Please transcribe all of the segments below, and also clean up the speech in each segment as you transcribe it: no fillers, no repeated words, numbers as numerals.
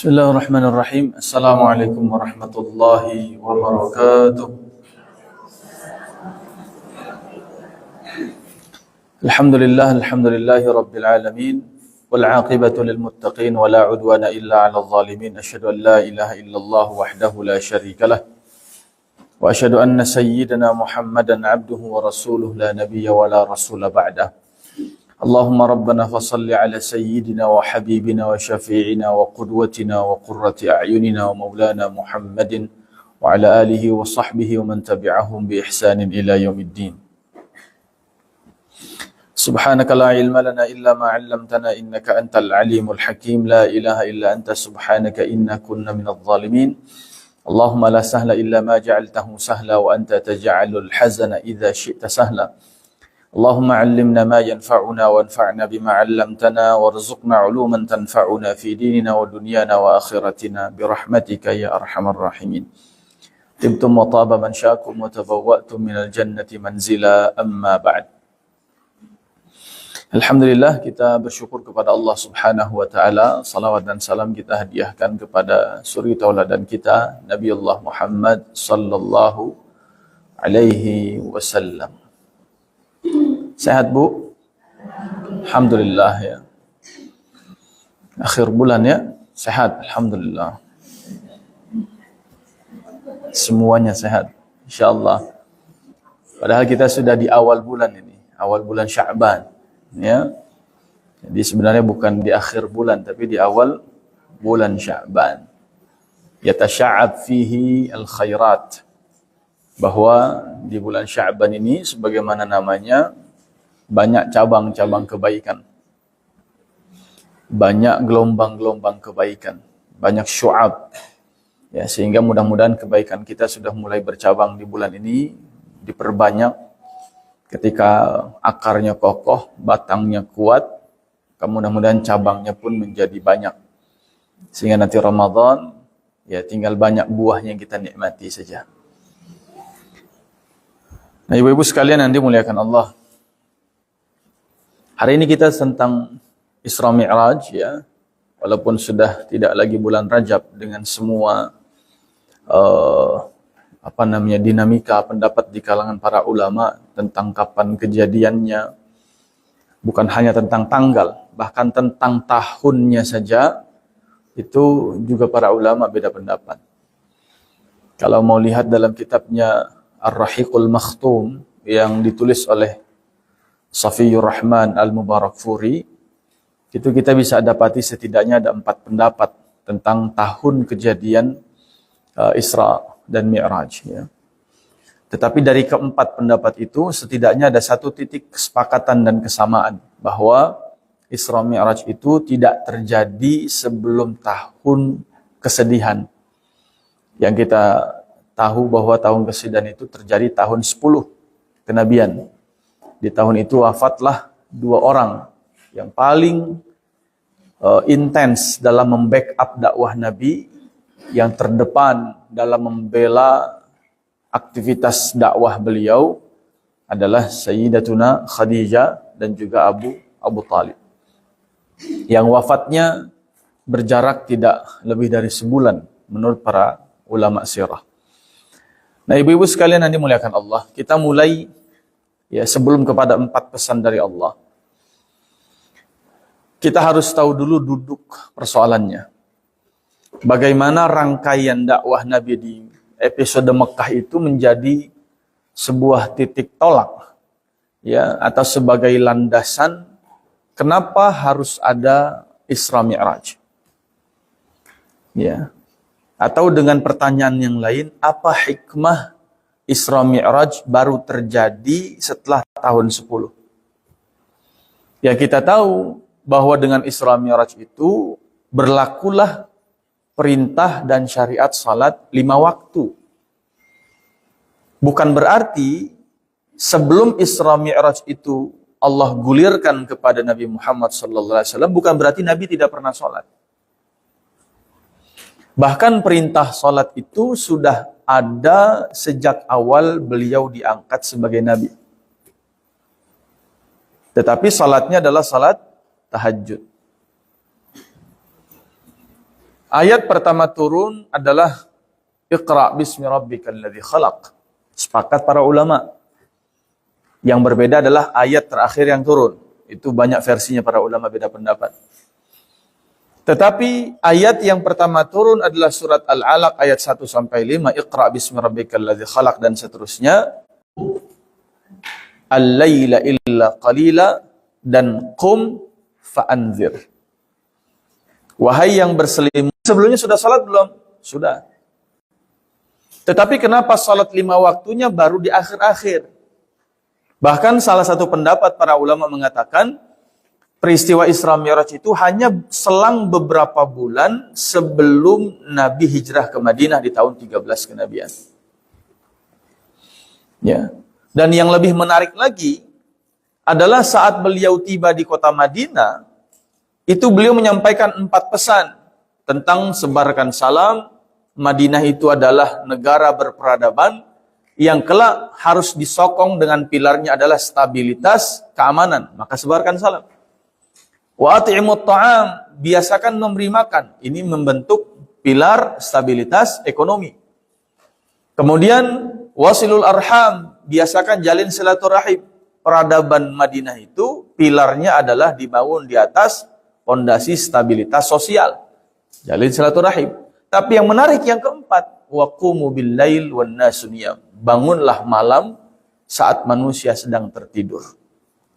Bismillahirrahmanirrahim. Assalamualaikum warahmatullahi wabarakatuh. Alhamdulillahi rabbil alamin. Wal aqibatu lil muttaqin wa la udwana illa 'alal zalimin. Asyhadu an la ilaha illallah wahdahu la syarikalah. Wa asyhadu anna sayyidana Muhammadan 'abduhu wa rasuluhu la nabiyya wa la rasula ba'dah. Allahumma rabbana fasalli ala sayyidina wa habibina wa syafi'ina wa qudwatina wa qurrati a'yunina wa maulana Muhammadin wa ala alihi wa sahbihi wa man tabi'ahum bi ihsanin ila yaumiddin. Subhanaka la ilma lana illa ma 'allamtana innaka antal alimul hakim. La ilaha illa anta subhanaka inna kunna minadh dhalimin. Allahumma la sahla illa ma ja'altahu sahla wa anta taj'alul hazana idza syi'ta sahla. Allahumma 'allimna ma yanfa'una wanfa'na bima 'allamtana warzuqna 'uluman tanfa'una fi dinina wa dunyana wa akhiratina birahmatika ya arhamar rahimin. Tibtum wa taba mansyakum wa tabawwa'tum minal jannati manzila, amma ba'd. Alhamdulillah, kita bersyukur kepada Allah Subhanahu wa taala. Salawat dan salam kita hadiahkan kepada suri tauladan kita Nabi Allah Muhammad sallallahu alaihi wasallam. Sehat Bu? Alhamdulillah ya. Akhir bulan ya, sehat alhamdulillah. Semuanya sehat insyaallah. Padahal kita sudah di awal bulan ini, awal bulan Sya'ban ya. Jadi sebenarnya bukan di akhir bulan tapi di awal bulan Sya'ban. Yatasya'ab fihi al-khairat. Bahwa di bulan Sya'ban ini sebagaimana namanya banyak cabang-cabang kebaikan. Banyak gelombang-gelombang kebaikan, banyak syu'ab. Ya, sehingga mudah-mudahan kebaikan kita sudah mulai bercabang di bulan ini, diperbanyak ketika akarnya kokoh, batangnya kuat, mudah-mudahan cabangnya pun menjadi banyak. Sehingga nanti Ramadan ya tinggal banyak buahnya yang kita nikmati saja. Nah, ibu-ibu sekalian yang dimuliakan Allah. Hari ini kita tentang Isra Mi'raj ya. Walaupun sudah tidak lagi bulan Rajab dengan semua dinamika pendapat di kalangan para ulama tentang kapan kejadiannya. Bukan hanya tentang tanggal, bahkan tentang tahunnya saja itu juga para ulama beda pendapat. Kalau mau lihat dalam kitabnya Ar-Rahiqul Makhtum yang ditulis oleh Safiyur Rahman Al-Mubarakfuri, itu kita bisa dapati setidaknya ada 4 pendapat tentang tahun kejadian Isra dan Mi'raj ya. Tetapi dari keempat pendapat itu setidaknya ada satu titik kesepakatan dan kesamaan bahwa Isra Mi'raj itu tidak terjadi sebelum tahun kesedihan. Yang kita tahu bahwa tahun kesedihan itu terjadi tahun 10 kenabian. Di tahun itu wafatlah 2 orang yang paling intens dalam membackup dakwah Nabi, yang terdepan dalam membela aktivitas dakwah beliau adalah Sayyidatuna Khadijah dan juga Abu Talib. Yang wafatnya berjarak tidak lebih dari sebulan menurut para ulama sirah. Nah, ibu-ibu sekalian yang dimuliakan Allah, kita mulai ya sebelum kepada 4 pesan dari Allah. Kita harus tahu dulu duduk persoalannya. Bagaimana rangkaian dakwah Nabi di episode Mekah itu menjadi sebuah titik tolak ya, atau sebagai landasan kenapa harus ada Isra Mi'raj. Ya. Atau dengan pertanyaan yang lain, apa hikmah Isra Mi'raj baru terjadi setelah tahun 10? Ya, kita tahu bahwa dengan Isra Mi'raj itu berlakulah perintah dan syariat salat 5 waktu. Bukan berarti sebelum Isra Mi'raj itu Allah gulirkan kepada Nabi Muhammad SAW, bukan berarti Nabi tidak pernah salat. Bahkan perintah salat itu sudah ada sejak awal beliau diangkat sebagai Nabi. Tetapi salatnya adalah salat tahajud. Ayat pertama turun adalah Iqra bismi rabbikal ladzi khalaq. Sepakat para ulama. Yang berbeda adalah ayat terakhir yang turun. Itu banyak versinya para ulama beda pendapat. Tetapi ayat yang pertama turun adalah surat Al-Alaq ayat 1 sampai 5, Iqra bismi rabbikal ladzi khalaq dan seterusnya. Al-laila illa qalila dan qum fa'anzir. Wahai yang berselimut. Sebelumnya sudah salat belum? Sudah. Tetapi kenapa salat 5 waktunya baru di akhir-akhir? Bahkan salah satu pendapat para ulama mengatakan peristiwa Isra Mi'raj itu hanya selang beberapa bulan sebelum Nabi hijrah ke Madinah di tahun 13 kenabian. Ya. Dan yang lebih menarik lagi adalah saat beliau tiba di kota Madinah, itu beliau menyampaikan 4 pesan tentang sebarkan salam. Madinah itu adalah negara berperadaban yang kelak harus disokong dengan pilarnya adalah stabilitas, keamanan. Maka sebarkan salam. Wa at'imut ta'am, biasakan memberi makan. Ini membentuk pilar stabilitas ekonomi. Kemudian wasilul arham, biasakan jalin silaturahim. Peradaban Madinah itu pilarnya adalah dibangun di atas fondasi stabilitas sosial. Jalin silaturahim. Tapi yang menarik yang keempat, waqumu bil lail wan nasu niyam. Bangunlah malam saat manusia sedang tertidur.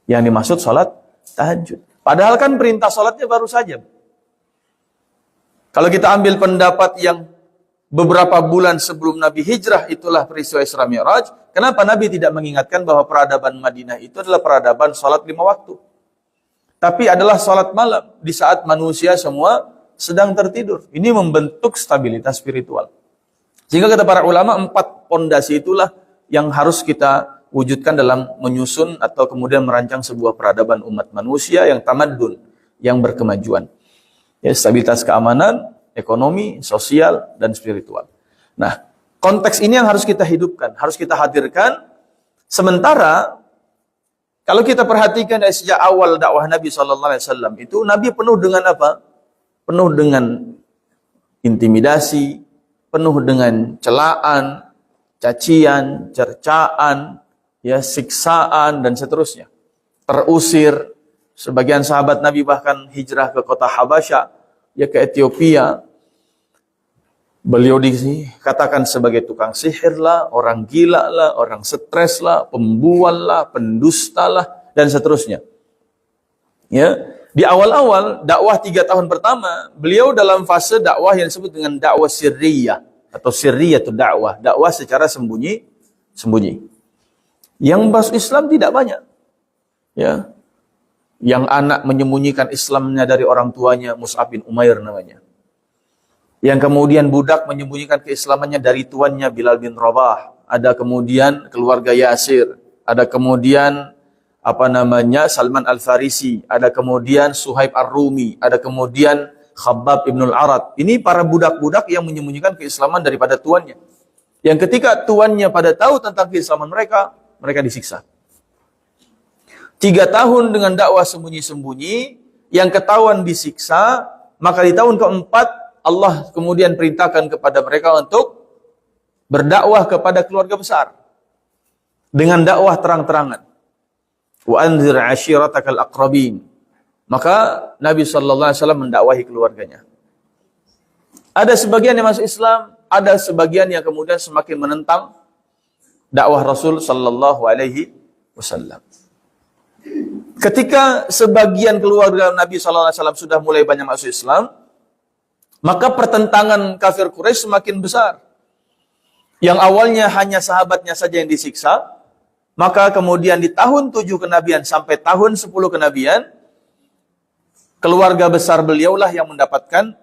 Yang dimaksud salat tahajud. Padahal kan perintah salatnya baru saja. Kalau kita ambil pendapat yang beberapa bulan sebelum Nabi hijrah, itulah peristiwa Isra Mi'raj. Kenapa Nabi tidak mengingatkan bahwa peradaban Madinah itu adalah peradaban salat 5 waktu? Tapi adalah salat malam di saat manusia semua sedang tertidur. Ini membentuk stabilitas spiritual. Sehingga kata para ulama, 4 pondasi itulah yang harus kita wujudkan dalam menyusun atau kemudian merancang sebuah peradaban umat manusia yang tamadun, yang berkemajuan. Ya, stabilitas keamanan, ekonomi, sosial, dan spiritual. Nah, konteks ini yang harus kita hidupkan, harus kita hadirkan. Sementara, kalau kita perhatikan dari sejak awal dakwah Nabi SAW, itu Nabi penuh dengan apa? Penuh dengan intimidasi, penuh dengan celaan, cacian, cercaan, ya, siksaan, dan seterusnya. Terusir, sebagian sahabat Nabi bahkan hijrah ke kota Habasyah, ya ke Ethiopia. Beliau dikatakan sebagai tukang sihir lah, orang gila lah, orang stres lah, pembual lah, pendusta lah, dan seterusnya. Ya. Di awal-awal dakwah 3 tahun pertama, beliau dalam fase dakwah yang disebut dengan dakwah sirriyah atau sirriyatul dakwah, dakwah secara sembunyi. Yang masuk Islam tidak banyak. Ya. Yang anak menyembunyikan Islamnya dari orang tuanya, Mus'ab bin Umair namanya. Yang kemudian budak menyembunyikan keislamannya dari tuannya, Bilal bin Rabah. Ada kemudian keluarga Yasir, ada kemudian Salman Al-Farisi, ada kemudian Suhaib Ar-Rumi, ada kemudian Khabbab Ibnul Arad. Ini para budak-budak yang menyembunyikan keislaman daripada tuannya. Yang ketika tuannya pada tahu tentang keislaman mereka, mereka disiksa. 3 tahun dengan dakwah sembunyi-sembunyi, yang ketahuan disiksa, maka di tahun keempat, Allah kemudian perintahkan kepada mereka untuk berdakwah kepada keluarga besar. Dengan dakwah terang-terangan. Wa anzir ashiratakal aqrabin. Maka Nabi SAW mendakwahi keluarganya. Ada sebagian yang masuk Islam, ada sebagian yang kemudian semakin menentang dakwah Rasul SAW. Ketika sebagian keluarga Nabi SAW sudah mulai banyak masuk Islam, maka pertentangan kafir Quraisy semakin besar. Yang awalnya hanya sahabatnya saja yang disiksa, maka kemudian di tahun 7 kenabian sampai tahun 10 kenabian, keluarga besar beliaulah yang mendapatkan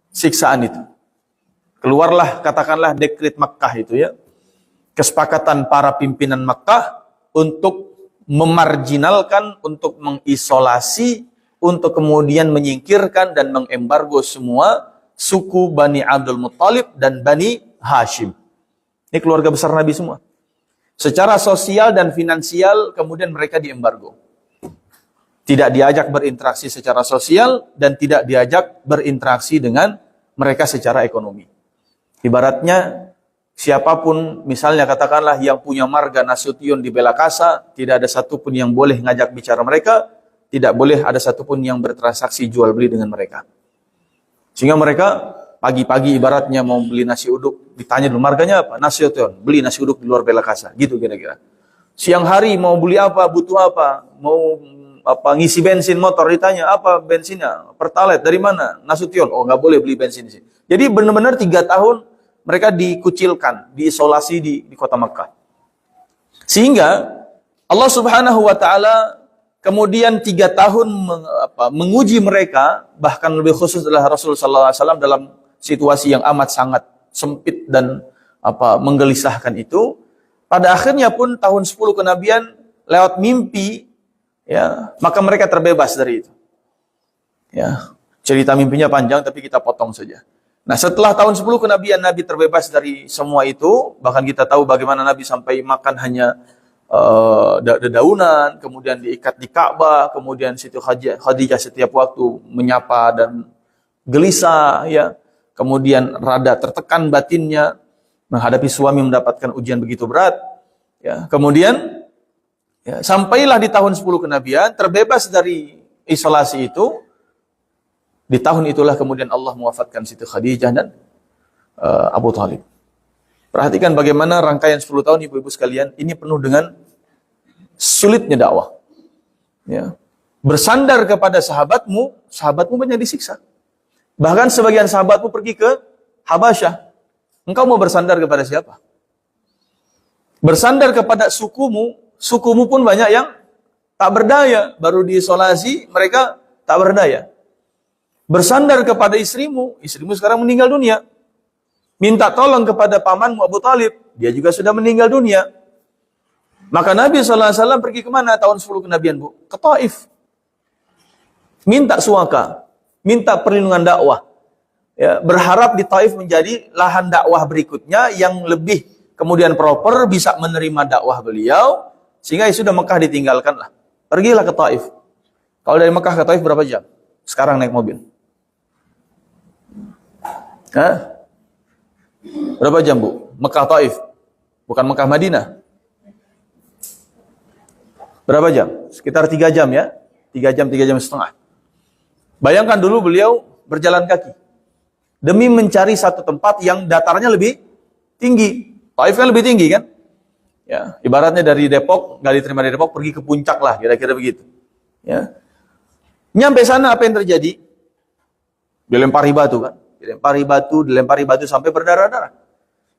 siksaan itu. Keluarlah, katakanlah, dekret Makkah itu ya. Kesepakatan para pimpinan Makkah untuk memarginalkan, untuk mengisolasi, untuk kemudian menyingkirkan dan mengembargo semua suku Bani Abdul Muttalib dan Bani Hashim. Ini keluarga besar Nabi semua. Secara sosial dan finansial kemudian mereka diembargo. Tidak diajak berinteraksi secara sosial dan tidak diajak berinteraksi dengan mereka secara ekonomi. Ibaratnya siapapun, misalnya katakanlah yang punya marga Nasution di Belakasa, tidak ada satupun yang boleh ngajak bicara mereka, tidak boleh ada satupun yang bertransaksi jual beli dengan mereka. Sehingga mereka pagi-pagi ibaratnya mau beli nasi uduk, ditanya dulu marganya apa? Nasution, beli nasi uduk di luar Belakasa, gitu kira-kira. Siang hari mau beli apa, butuh apa, mau ngisi bensin motor, ditanya apa bensinnya, Pertalite dari mana? Nasution, oh nggak boleh beli bensin di sini. Jadi benar-benar 3 tahun mereka dikucilkan, diisolasi di kota Makkah. Sehingga Allah Subhanahu wa taala kemudian 3 tahun menguji mereka, bahkan lebih khusus adalah Rasul sallallahu alaihi wasallam dalam situasi yang amat sangat sempit dan menggelisahkan itu. Pada akhirnya pun tahun 10 kenabian lewat mimpi, ya, maka mereka terbebas dari itu. Ya, cerita mimpinya panjang tapi kita potong saja. Nah, setelah tahun 10 kenabian Nabi terbebas dari semua itu, bahkan kita tahu bagaimana Nabi sampai makan hanya dedaunan, kemudian diikat di Ka'bah, kemudian Siti Khadijah setiap waktu menyapa dan gelisah, ya. Kemudian rada tertekan batinnya menghadapi suami mendapatkan ujian begitu berat, ya. Kemudian ya, sampailah di tahun 10 kenabian terbebas dari isolasi itu. Di tahun itulah kemudian Allah mewafatkan Siti Khadijah dan Abu Thalib. Perhatikan bagaimana rangkaian 10 tahun ibu-ibu sekalian ini penuh dengan sulitnya dakwah. Ya. Bersandar kepada sahabatmu, sahabatmu banyak disiksa. Bahkan sebagian sahabatmu pergi ke Habasyah. Engkau mau bersandar kepada siapa? Bersandar kepada sukumu, sukumu pun banyak yang tak berdaya, baru diisolasi, mereka tak berdaya. Bersandar kepada istrimu, istrimu sekarang meninggal dunia. Minta tolong kepada pamanmu Abu Thalib, dia juga sudah meninggal dunia. Maka Nabi SAW pergi kemana tahun 10 kenabian, Bu? Ke Taif. Minta suaka, minta perlindungan dakwah. Ya, berharap di Taif menjadi lahan dakwah berikutnya yang lebih kemudian proper, bisa menerima dakwah beliau, sehingga sudah Mekah ditinggalkanlah. Pergilah ke Taif. Kalau dari Mekah ke Taif berapa jam? Sekarang naik mobil. Hah? Berapa jam, Bu? Mekah Taif. Bukan Mekah Madinah. Berapa jam? Sekitar 3 jam ya. 3 jam setengah. Bayangkan dulu beliau berjalan kaki. Demi mencari satu tempat yang datarnya lebih tinggi. Taif kan lebih tinggi kan? Ya, ibaratnya dari Depok, nggak diterima dari Depok, pergi ke puncak lah, kira-kira begitu. Ya. Nyampe sana apa yang terjadi? Dilempari batu kan? Dilempari batu sampai berdarah-darah.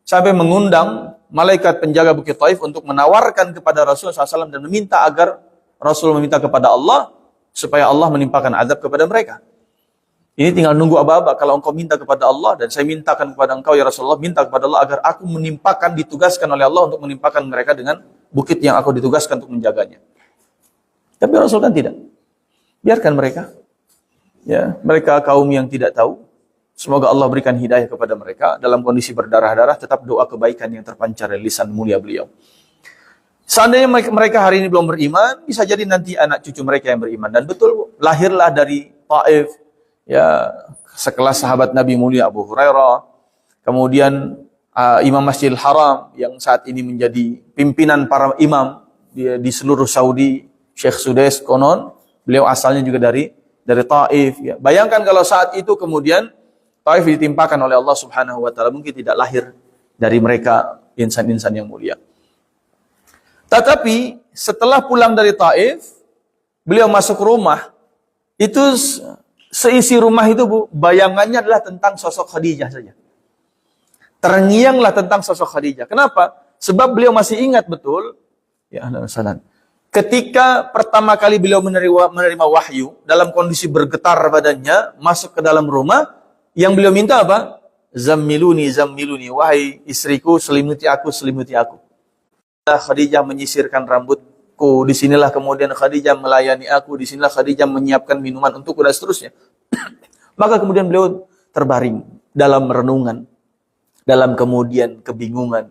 Sampai mengundang malaikat penjaga Bukit Taif untuk menawarkan kepada Rasulullah SAW dan meminta agar Rasul meminta kepada Allah supaya Allah menimpakan azab kepada mereka. Ini tinggal nunggu aba-aba. Kalau engkau minta kepada Allah dan saya mintakan kepada engkau ya Rasulullah, minta kepada Allah agar aku menimpakan, ditugaskan oleh Allah untuk menimpakan mereka dengan bukit yang aku ditugaskan untuk menjaganya. Tapi Rasul kan tidak. Biarkan mereka. Ya, mereka kaum yang tidak tahu. Semoga Allah berikan hidayah kepada mereka. Dalam kondisi berdarah-darah, tetap doa kebaikan yang terpancar dari lisan mulia beliau. Seandainya mereka hari ini belum beriman, bisa jadi nanti anak cucu mereka yang beriman. Dan betul, lahirlah dari Taif, ya, sekelas sahabat Nabi mulia Abu Hurairah. Kemudian Imam Masjidil Haram yang saat ini menjadi pimpinan para imam di seluruh Saudi, Syekh Sudais konon, beliau asalnya juga dari Taif. Ya. Bayangkan kalau saat itu kemudian Taif ditimpakan oleh Allah Subhanahu wa taala, mungkin tidak lahir dari mereka insan-insan yang mulia. Tetapi setelah pulang dari Taif, beliau masuk rumah, itu seisi rumah itu, Bu, bayangannya adalah tentang sosok Khadijah saja. Terngianglah tentang sosok Khadijah. Kenapa? Sebab beliau masih ingat betul, ya Allah, ketika pertama kali beliau menerima wahyu dalam kondisi bergetar badannya, masuk ke dalam rumah, yang beliau minta apa? Zammiluni, wahai istriku, selimuti aku. Khadijah menyisirkan rambutku, disinilah kemudian Khadijah melayani aku, disinilah Khadijah menyiapkan minuman untukku dan seterusnya. Maka kemudian beliau terbaring dalam renungan, dalam kemudian kebingungan,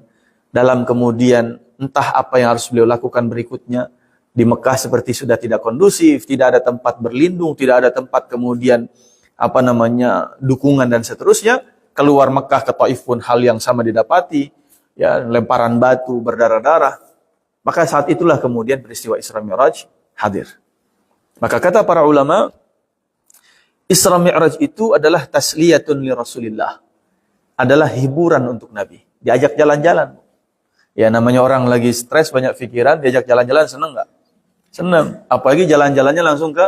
dalam kemudian entah apa yang harus beliau lakukan berikutnya. Di Mekah seperti sudah tidak kondusif, tidak ada tempat berlindung, tidak ada tempat kemudian dukungan dan seterusnya. Keluar Mekah ke Taif pun hal yang sama didapati, ya, lemparan batu berdarah-darah. Maka saat itulah kemudian peristiwa Isra Mi'raj hadir. Maka kata para ulama, Isra Mi'raj itu adalah tasliyatun li Rasulillah. Adalah hiburan untuk Nabi. Diajak jalan-jalan. Ya, namanya orang lagi stres, banyak pikiran, diajak jalan-jalan, senang nggak? Senang. Apalagi jalan-jalannya langsung ke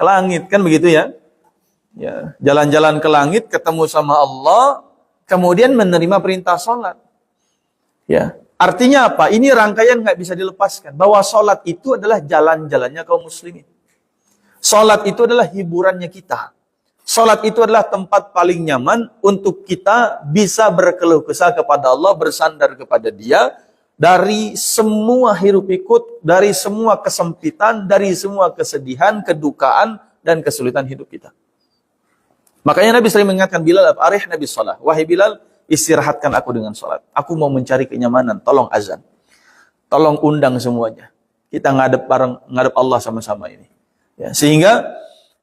langit, kan begitu ya? Ya, jalan-jalan ke langit, ketemu sama Allah, kemudian menerima perintah sholat. Ya, artinya apa? Ini rangkaian nggak bisa dilepaskan. Bahwa sholat itu adalah jalan-jalannya kaum muslimin. Sholat itu adalah hiburannya kita. Sholat itu adalah tempat paling nyaman untuk kita bisa berkeluh kesah kepada Allah, bersandar kepada Dia, dari semua hiruk pikuk, dari semua kesempitan, dari semua kesedihan, kedukaan, dan kesulitan hidup kita. Makanya Nabi sering mengingatkan Bilal, arih Nabi sholat. Wahai Bilal, istirahatkan aku dengan sholat. Aku mau mencari kenyamanan, tolong azan. Tolong undang semuanya. Kita ngadep Allah sama-sama ini. Ya, sehingga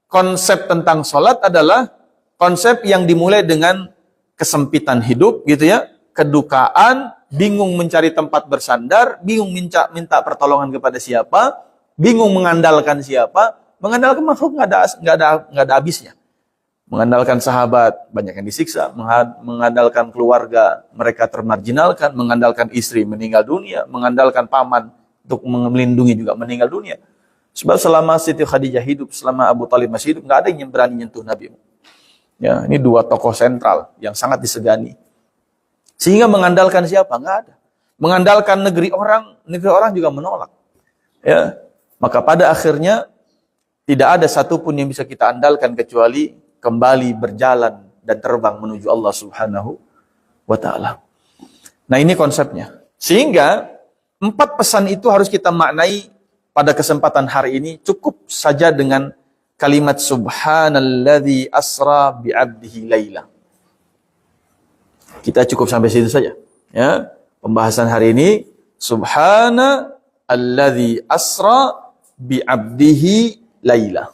konsep tentang sholat adalah konsep yang dimulai dengan kesempitan hidup, gitu ya, kedukaan, bingung mencari tempat bersandar, bingung minta pertolongan kepada siapa, bingung mengandalkan siapa, mengandalkan makhluk nggak ada habisnya. Mengandalkan sahabat, banyak yang disiksa, mengandalkan keluarga, mereka termarginalkan, mengandalkan istri meninggal dunia, mengandalkan paman untuk melindungi juga meninggal dunia. Sebab selama Siti Khadijah hidup, selama Abu Talib masih hidup, nggak ada yang berani nyentuh Nabi. Ya, ini dua tokoh sentral yang sangat disegani. Sehingga mengandalkan siapa? Nggak ada. Mengandalkan negeri orang juga menolak. Ya, maka pada akhirnya tidak ada satupun yang bisa kita andalkan kecuali kembali berjalan dan terbang menuju Allah Subhanahu wa Ta'ala. Nah, ini konsepnya. Sehingga 4 pesan itu harus kita maknai pada kesempatan hari ini. Cukup saja dengan kalimat subhanalladzi asra bi'abdihi laila. Kita cukup sampai situ saja. Ya, pembahasan hari ini subhanalladzi asra bi'abdihi laila.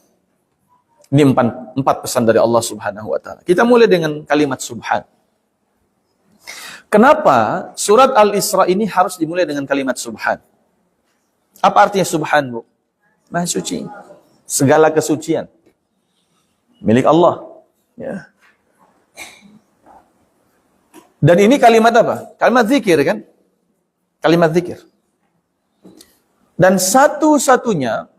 Ini 4 pesan dari Allah Subhanahu wa Ta'ala. Kita mulai dengan kalimat subhan. Kenapa surat Al-Isra ini harus dimulai dengan kalimat subhan? Apa artinya subhan, Bu? Maha suci. Segala kesucian milik Allah. Ya. Dan ini kalimat apa? Kalimat zikir, kan? Kalimat zikir. Dan satu-satunya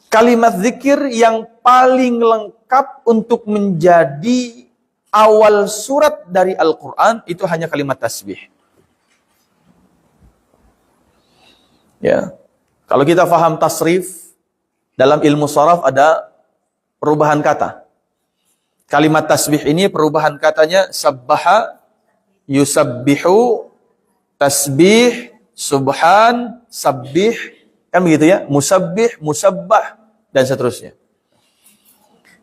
kalimat zikir yang paling lengkap untuk menjadi awal surat dari Al-Quran itu hanya kalimat tasbih. Ya, kalau kita faham tasrif, dalam ilmu sharaf ada perubahan kata. Kalimat tasbih ini perubahan katanya sabbaha, yusabbihu, tasbih, subhan, sabbih, kan begitu ya? Musabbih, musabbah, dan seterusnya.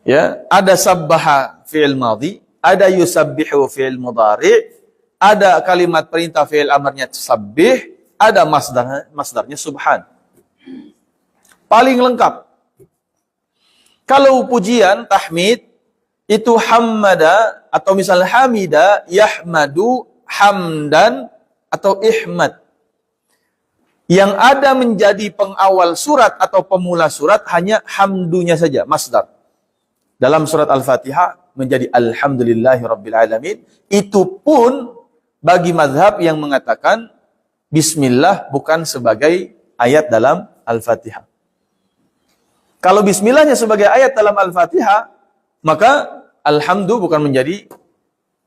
Ya, ada sabbaha fi'il madhi, ada yusabbihu fi'il mudhari', ada kalimat perintah fi'il amarnya sabbih, ada masdarnya subhan. Paling lengkap. Kalau pujian, tahmid, itu hammada, atau misalnya hamida, yahmadu, hamdan, atau ihmad. Yang ada menjadi pengawal surat atau pemula surat hanya hamdunya saja, masdar. Dalam surat Al-Fatihah menjadi alhamdulillahi rabbil alamin. Itu pun bagi mazhab yang mengatakan bismillah bukan sebagai ayat dalam Al-Fatihah. Kalau bismillahnya sebagai ayat dalam Al-Fatihah, maka alhamdu bukan menjadi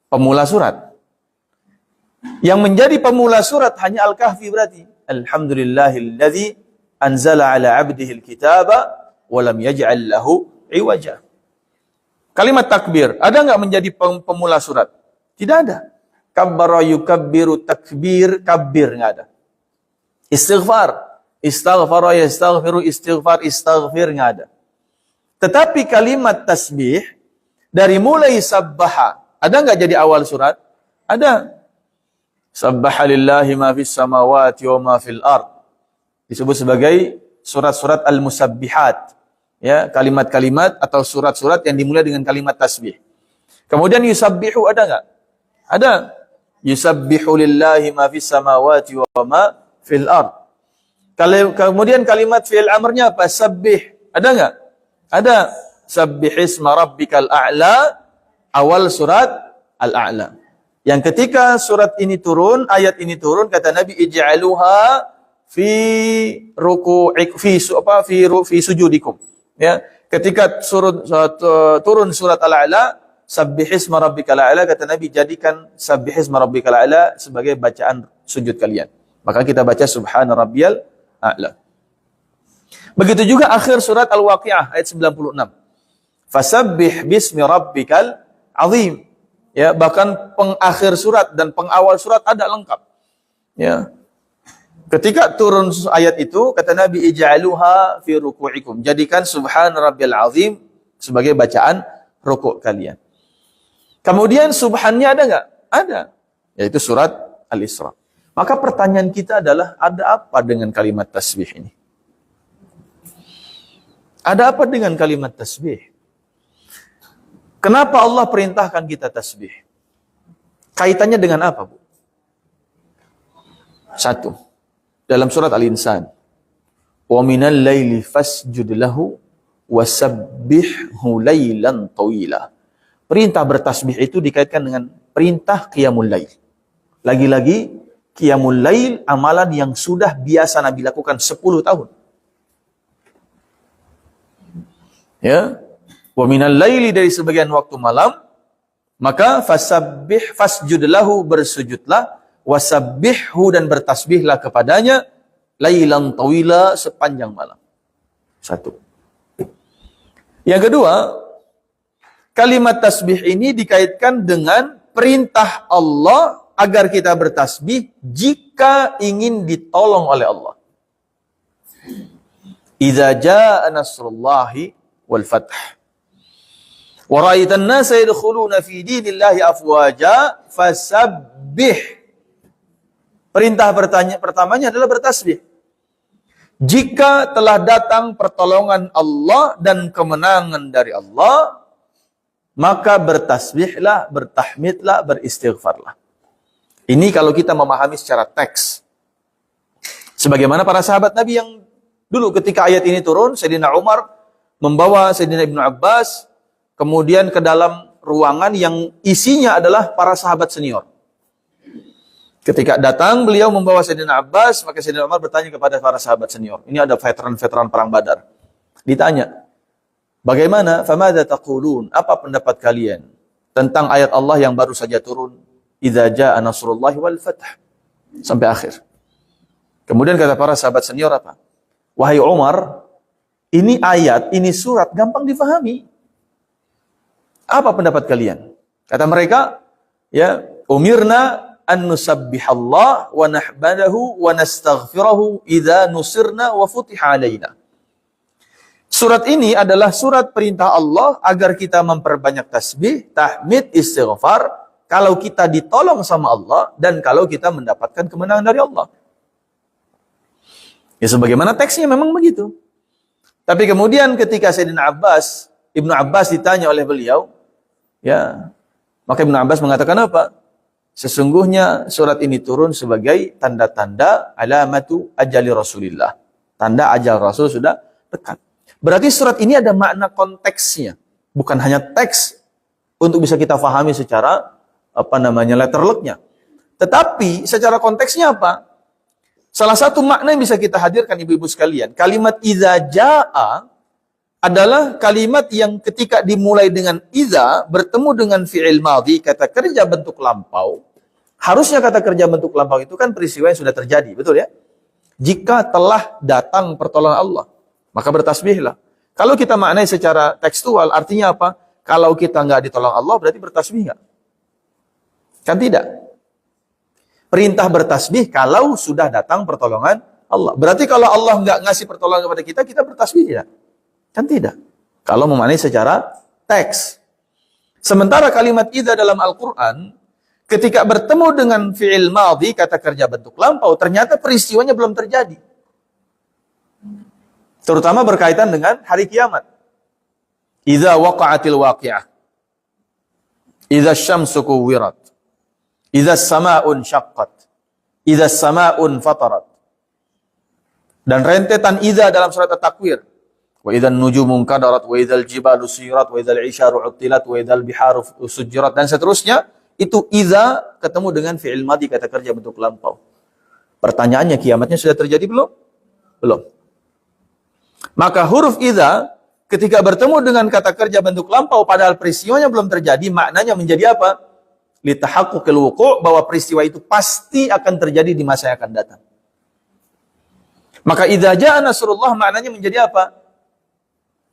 pemula surat. Yang menjadi pemula surat hanya Al-Kahfi berarti. Alhamdulillahilladzi anzala ala abdihi al-kitaba wa lam yaj'al lahu iwaja. Kalimat takbir, ada enggak menjadi pemula surat? Tidak ada. Kabbara yukabbiru takbir, kabbir enggak ada. Istighfar, istaghfara yastaghfiru, istighfar, istaghfir enggak ada. Tetapi kalimat tasbih dari mulai sabbaha, ada enggak jadi awal surat? Ada. Sabbaha lillahi ma fis samawati wa ma fil ard. Disebut sebagai surat-surat al-musabbihat. ya, kalimat-kalimat atau surat-surat yang dimulai dengan kalimat tasbih. Kemudian yusabbihu ada enggak? Ada. Yusabbihu lillahi ma fis samawati wa ma fil ard. Kemudian kalimat fi'il amrnya apa? Sabbih. Ada enggak? Ada. Sabbihisma rabbikal a'la, awal surat Al-A'la. Yang ketika surat ini turun, ayat ini turun, kata Nabi, ij'aluha fi ruku'ik fi sujudikum. Ya, ketika turun surat Al-A'la, sabbihisma rabbikal a'la, kata Nabi, jadikan sabbihisma rabbikal a'la sebagai bacaan sujud kalian. Maka kita baca subhana rabbiyal a'la. Begitu juga akhir surat Al-Waqi'ah ayat 96. Fasabbih bismi rabbikal azim. Ya, bahkan pengakhir surat dan pengawal surat ada lengkap. Ya. Ketika turun ayat itu, kata Nabi, ij'aluha fi ruku'ikum. Jadikan subhan rabbiyal azim sebagai bacaan rukuk kalian. Kemudian subhannya ada enggak? Ada. Yaitu surat Al-Isra. Maka pertanyaan kita adalah, ada apa dengan kalimat tasbih ini? Ada apa dengan kalimat tasbih? Kenapa Allah perintahkan kita tasbih? Kaitannya dengan apa, Bu? Satu, dalam surat Al-Insan, wa minal laili fasjud lahu wasabbihhu lailan tawila. Perintah bertasbih itu dikaitkan dengan perintah qiyamul lail. Lagi-lagi qiyamul lail amalan yang sudah biasa Nabi lakukan 10 tahun. Ya, wa minal laili, dari sebagian waktu malam, maka fasjud lahu, bersujudlah, wasabbihhu, dan bertasbihlah kepadanya, lailan tawila, sepanjang malam. Satu. Yang kedua, kalimat tasbih ini dikaitkan dengan perintah Allah agar kita bertasbih jika ingin ditolong oleh Allah. Idza jaa nasrullahi wal fath wa ra'aitan nasa yadkhuluna fi dinillahi afwaja fasabbih. Perintah pertamanya adalah bertasbih. Jika telah datang pertolongan Allah dan kemenangan dari Allah, maka bertasbihlah, bertahmidlah, beristighfarlah. Ini kalau kita memahami secara teks. Sebagaimana para sahabat Nabi yang dulu ketika ayat ini turun, Sayyidina Umar membawa Sayyidina Ibnu Abbas kemudian ke dalam ruangan yang isinya adalah para sahabat senior. Ketika datang beliau membawa Sayyidina Abbas, maka Sayyidina Umar bertanya kepada para sahabat senior. Ini ada veteran-veteran perang Badar. Ditanya, bagaimana? Famadza taqulun? Apa pendapat kalian tentang ayat Allah yang baru saja turun? Idza jaa nasrullahi wal fath. Sampai akhir. Kemudian kata para sahabat senior apa? Wahai Umar, ini ayat, ini surat gampang difahami. Apa pendapat kalian? Kata mereka, ya, umirna an nusabbihallah wa nahmadahu wa nastaghfirahu idza nusirna wa futiha alaina. Surat ini adalah surat perintah Allah agar kita memperbanyak tasbih, tahmid, istighfar kalau kita ditolong sama Allah dan kalau kita mendapatkan kemenangan dari Allah. Ya, sebagaimana teksnya memang begitu. Tapi kemudian ketika Sayyidina Ibnu Abbas ditanya oleh beliau, ya, maka Ibnu Abbas mengatakan apa? Sesungguhnya surat ini turun sebagai tanda-tanda alamatu ajali Rasulillah. Tanda ajal Rasul sudah dekat. Berarti surat ini ada makna konteksnya. Bukan hanya teks untuk bisa kita fahami secara letter luck-nya. Tetapi secara konteksnya apa? Salah satu makna yang bisa kita hadirkan ibu-ibu sekalian, kalimat idza jaa adalah kalimat yang ketika dimulai dengan idza bertemu dengan fi'il madhi, kata kerja bentuk lampau. Harusnya kata kerja bentuk lampau itu kan peristiwa yang sudah terjadi, betul ya? Jika telah datang pertolongan Allah, maka bertasbihlah. Kalau kita maknai secara tekstual, artinya apa? Kalau kita nggak ditolong Allah, berarti bertasbih nggak? Kan tidak. Perintah bertasbih kalau sudah datang pertolongan Allah. Berarti kalau Allah nggak ngasih pertolongan kepada kita, kita bertasbih tidak? Kan tidak. Kalau memaknai secara teks. Sementara kalimat idza dalam Al-Quran, ketika bertemu dengan fi'il madhi, kata kerja bentuk lampau, ternyata peristiwanya belum terjadi. Terutama berkaitan dengan hari kiamat. Idza waqa'atil waqi'ah. Idza syamsu kuwirat. Idza samaa'un syaqqat. Idza samaa'un fatarat. Dan rentetan idza dalam surat At-Takwir. Wa idzan nujumu kadarat wa idzal jibalu suyirat wa idzal isyaru uttilat wa idzal biharu sujirat dan seterusnya. Itu idza ketemu dengan fi'il madhi kata kerja bentuk lampau. Pertanyaannya, kiamatnya sudah terjadi belum? Belum. Maka huruf idza ketika bertemu dengan kata kerja bentuk lampau padahal peristiwanya belum terjadi, maknanya menjadi apa? Litahaqquqil wuqu', bahwa peristiwa itu pasti akan terjadi di masa yang akan datang. Maka idza jaa nasrullah maknanya menjadi apa?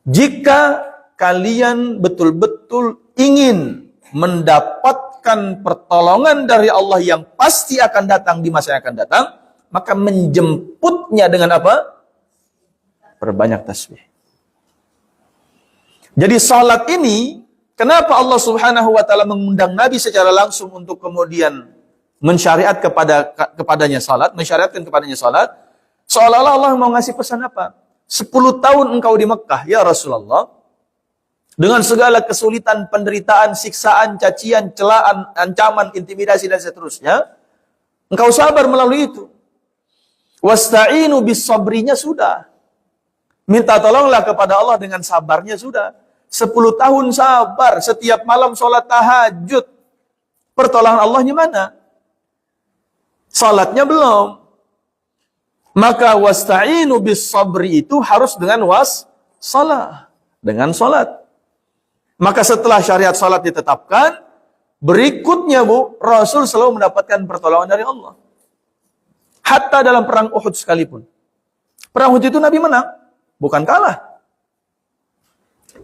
Jika kalian betul-betul ingin mendapatkan pertolongan dari Allah yang pasti akan datang di masa yang akan datang, maka menjemputnya dengan apa? Perbanyak tasbih. Jadi salat ini, kenapa Allah Subhanahu wa taala mengundang Nabi secara langsung untuk kemudian mensyariat kepadanya salat, mensyariatkan kepadanya salat, seolah-olah Allah mau ngasih pesan apa? 10 tahun engkau di Mekah, ya Rasulullah, dengan segala kesulitan, penderitaan, siksaan, cacian, celaan, ancaman, intimidasi dan seterusnya, engkau sabar melalui itu. Wasta'inu bis sabrinya sudah. Minta tolonglah kepada Allah dengan sabarnya sudah. 10 tahun sabar, setiap malam sholat tahajud. Pertolongan Allahnya mana? Salatnya belum. Maka wasta'inu bis sabri itu harus dengan salah, dengan salat. Maka setelah syariat salat ditetapkan, berikutnya Rasul selalu mendapatkan pertolongan dari Allah. Hatta dalam perang Uhud sekalipun. Perang Uhud itu Nabi menang, bukan kalah.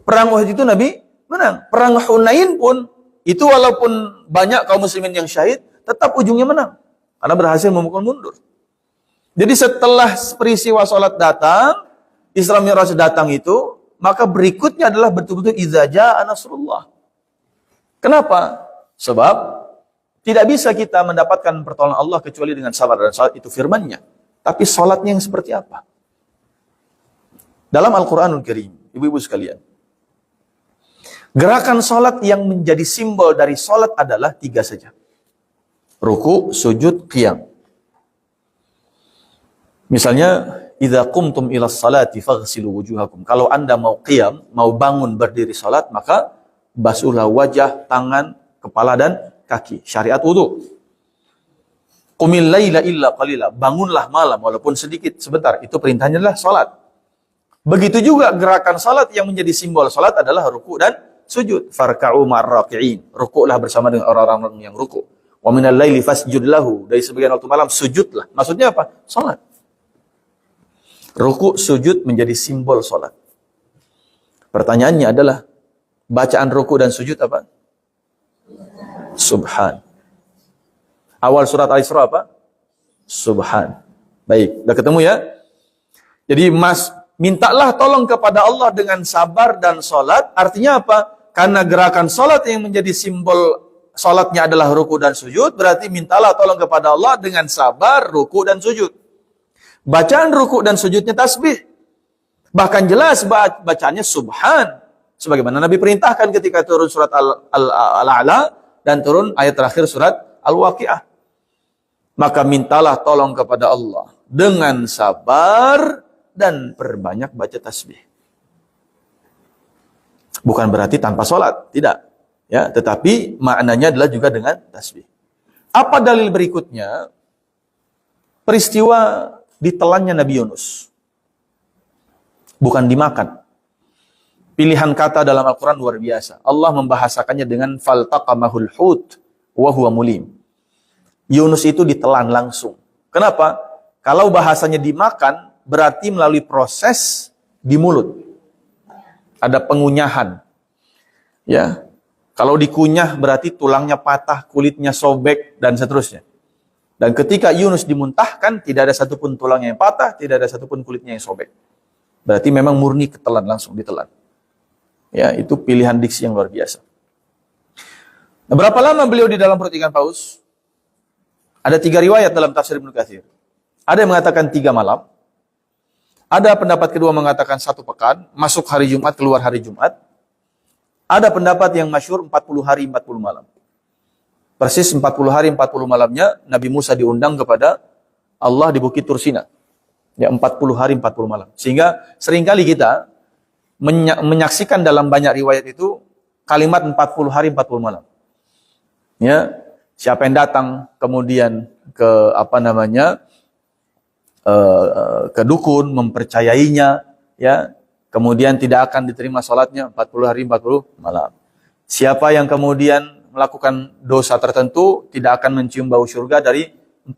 Perang Uhud itu Nabi menang. Perang Hunain pun, itu walaupun banyak kaum muslimin yang syahid, tetap ujungnya menang. Karena berhasil memukul mundur. Jadi setelah peristiwa sholat datang, Isra Mi'raj datang itu, maka berikutnya adalah betul-betul idza jaa nasrullah. Kenapa? Sebab tidak bisa kita mendapatkan pertolongan Allah kecuali dengan sabar, dan salat itu firman-Nya. Tapi sholatnya yang seperti apa? Dalam Al-Quranul Karim, ibu-ibu sekalian, gerakan sholat yang menjadi simbol dari sholat adalah 3 saja. Ruku, sujud, qiyam. Misalnya, idza qumtum ila sholati faghsilu wujuhakum. Kalau Anda mau qiyam, mau bangun berdiri salat, maka basuhlah wajah, tangan, kepala dan kaki. Syariat wudu. Qumil laila illa qalila. Bangunlah malam walaupun sedikit, sebentar. Itu perintahnya adalah salat. Begitu juga gerakan salat yang menjadi simbol salat adalah ruku dan sujud. Farka'u ma'ar-raki'in. Rukuklah bersama dengan orang-orang yang ruku. Wa minal laili fasjud lahu. Dari sebagian waktu malam sujudlah. Maksudnya apa? Salat. Ruku, sujud menjadi simbol sholat. Pertanyaannya adalah, bacaan ruku dan sujud apa? Subhan. Awal surat Al-Isra apa? Subhan. Baik, udah ketemu ya? Jadi mintalah tolong kepada Allah dengan sabar dan sholat. Artinya apa? Karena gerakan sholat yang menjadi simbol sholatnya adalah ruku dan sujud, berarti mintalah tolong kepada Allah dengan sabar, ruku dan sujud. Bacaan ruku dan sujudnya tasbih. Bahkan jelas bacaannya subhan. Sebagaimana Nabi perintahkan ketika turun surat Al-A'la dan turun ayat terakhir surat Al-Waqi'ah. Maka mintalah tolong kepada Allah dengan sabar dan perbanyak baca tasbih. Bukan berarti tanpa sholat, tidak. Ya, tetapi maknanya adalah juga dengan tasbih. Apa dalil berikutnya? Peristiwa ditelannya Nabi Yunus. Bukan dimakan. Pilihan kata dalam Al-Quran luar biasa. Allah membahasakannya dengan faltaqamahul hut wa huwa mulim. Yunus itu ditelan langsung. Kenapa? Kalau bahasanya dimakan, berarti melalui proses di mulut. Ada pengunyahan. Ya. Kalau dikunyah berarti tulangnya patah, kulitnya sobek, dan seterusnya. Dan ketika Yunus dimuntahkan, tidak ada satupun tulangnya yang patah, tidak ada satupun kulitnya yang sobek. Berarti memang murni ketelan, langsung ditelan. Ya, itu pilihan diksi yang luar biasa. Nah, berapa lama beliau di dalam perut ikan paus? Ada 3 riwayat dalam tafsir Ibnu Katsir. Ada yang mengatakan 3 malam. Ada pendapat kedua mengatakan 1 pekan, masuk hari Jumat, keluar hari Jumat. Ada pendapat yang masyhur 40 hari 40 malam. Persis 40 hari 40 malamnya Nabi Musa diundang kepada Allah di Bukit Tursina. Ya, 40 hari 40 malam. Sehingga seringkali kita menyaksikan dalam banyak riwayat itu kalimat 40 hari 40 malam. Ya, siapa yang datang kemudian ke ke dukun mempercayainya, ya, kemudian tidak akan diterima sholatnya 40 hari 40 malam. Siapa yang kemudian melakukan dosa tertentu tidak akan mencium bau surga dari 40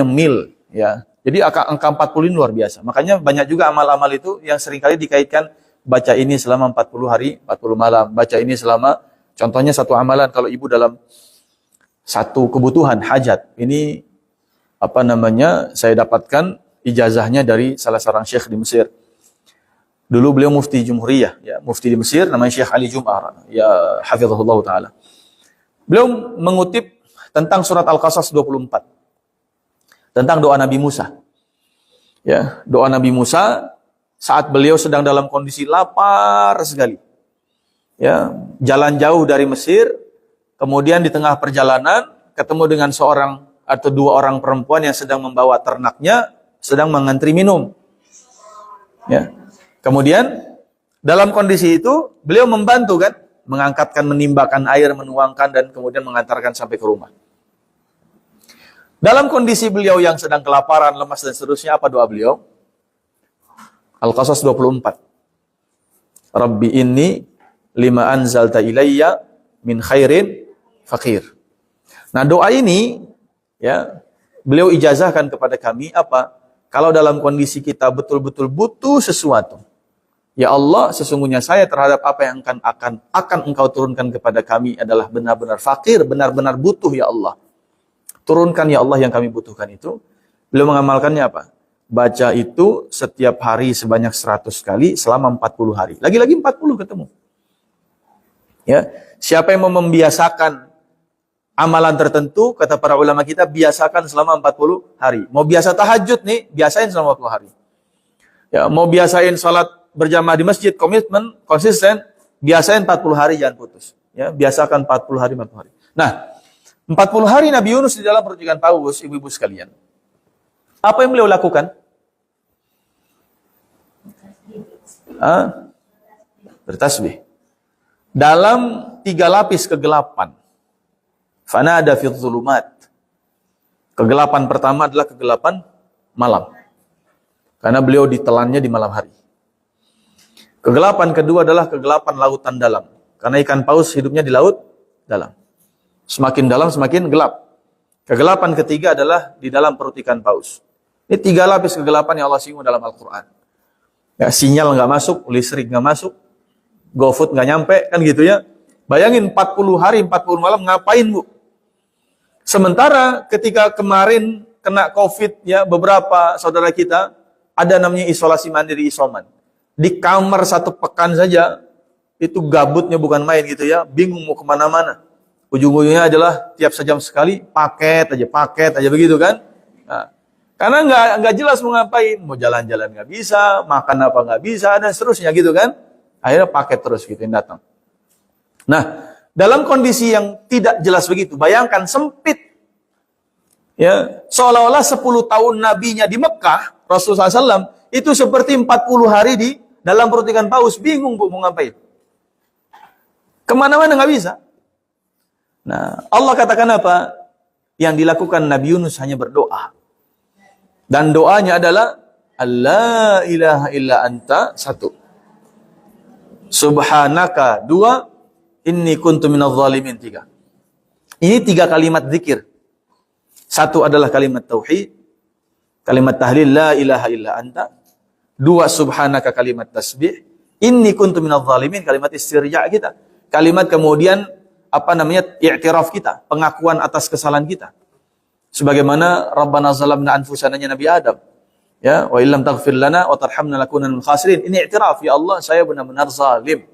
mil, ya. Jadi angka 40 ini luar biasa. Makanya banyak juga amal-amal itu yang seringkali dikaitkan baca ini selama 40 hari 40 malam, baca ini selama, contohnya satu amalan kalau ibu dalam satu kebutuhan hajat. Ini saya dapatkan ijazahnya dari salah seorang syekh di Mesir. Dulu beliau mufti Jumhuriyah, ya, mufti di Mesir, namanya Syekh Ali Jum'ar, ya, hafizahullah taala. Beliau mengutip tentang surat Al-Qasas 24. Tentang doa Nabi Musa. Ya, doa Nabi Musa saat beliau sedang dalam kondisi lapar sekali. Ya, jalan jauh dari Mesir, kemudian di tengah perjalanan ketemu dengan seorang atau 2 orang perempuan yang sedang membawa ternaknya, sedang mengantri minum. Ya. Kemudian dalam kondisi itu beliau membantu kan, mengangkatkan, menimbakan air, menuangkan dan kemudian mengantarkan sampai ke rumah. Dalam kondisi beliau yang sedang kelaparan, lemas dan seterusnya, apa doa beliau? Al-Qasas 24. Rabbi inni lima anzalta ilayya min khairin faqir. Nah, doa ini, ya, beliau ijazahkan kepada kami apa? Kalau dalam kondisi kita betul-betul butuh sesuatu, ya Allah, sesungguhnya saya terhadap apa yang akan Engkau turunkan kepada kami adalah benar-benar fakir, benar-benar butuh, ya Allah. Turunkan, ya Allah, yang kami butuhkan itu. Beliau mengamalkannya apa? Baca itu setiap hari sebanyak 100 kali selama 40 hari. Lagi-lagi 40 ketemu. Ya, siapa yang mau membiasakan amalan tertentu, kata para ulama kita, biasakan selama 40 hari. Mau biasa tahajud nih, biasain selama 40 hari. Ya, mau biasain salat berjamaah di masjid, komitmen, konsisten, biasain 40 hari, jangan putus. Ya, biasakan 40 hari, 40 hari. Nah, 40 hari Nabi Yunus di dalam perut ikan paus, ibu-ibu sekalian. Apa yang beliau lakukan? Bertasbih. Dalam 3 lapis kegelapan. Fanada fi dhulumat. Kegelapan pertama adalah kegelapan malam. Karena beliau ditelannya di malam hari. Kegelapan kedua adalah kegelapan lautan dalam. Karena ikan paus hidupnya di laut dalam. Semakin dalam semakin gelap. Kegelapan ketiga adalah di dalam perut ikan paus. Ini 3 lapis kegelapan yang Allah singgung dalam Al-Quran. Ya, sinyal nggak masuk, listrik nggak masuk, GoFood nggak nyampe, kan gitu ya. Bayangin 40 hari, 40 malam ngapain, Bu? Sementara ketika kemarin kena COVID, ya, beberapa saudara kita ada namanya isolasi mandiri, isoman. Di kamar 1 pekan saja, itu gabutnya bukan main gitu ya, bingung mau kemana-mana. Ujung-ujungnya adalah tiap sejam sekali, paket aja begitu kan. Nah, karena nggak jelas mau ngapain, mau jalan-jalan nggak bisa, makan apa nggak bisa, dan seterusnya gitu kan. Akhirnya paket terus gitu yang datang. Nah, dalam kondisi yang tidak jelas begitu, bayangkan sempit. Ya, seolah-olah 10 tahun nabinya di Mekah, Rasulullah SAW, itu seperti 40 hari di dalam perut ikan paus, bingung Bu mau ngapain. Kemana-mana nggak bisa. Nah, Allah katakan apa? Yang dilakukan Nabi Yunus hanya berdoa. Dan doanya adalah Allah ilaha illa anta, 1. Subhanaka, 2. Inni kuntu minadh dhalimin, 3. Ini 3 kalimat zikir. 1 adalah kalimat tauhid, kalimat tahlil la ilaha illa anta. 2 subhanaka, kalimat tasbih. Inni kuntu minadh dhalimin, kalimat istirja' kita. Kalimat kemudian i'tiraf kita, pengakuan atas kesalahan kita. Sebagaimana Rabbana zalamna anfusana-nya Nabi Adam. Ya, wa illam taghfir lana wa tarhamna lakunanna minal khasirin. Ini i'tiraf, ya Allah, saya benar-benar zalim.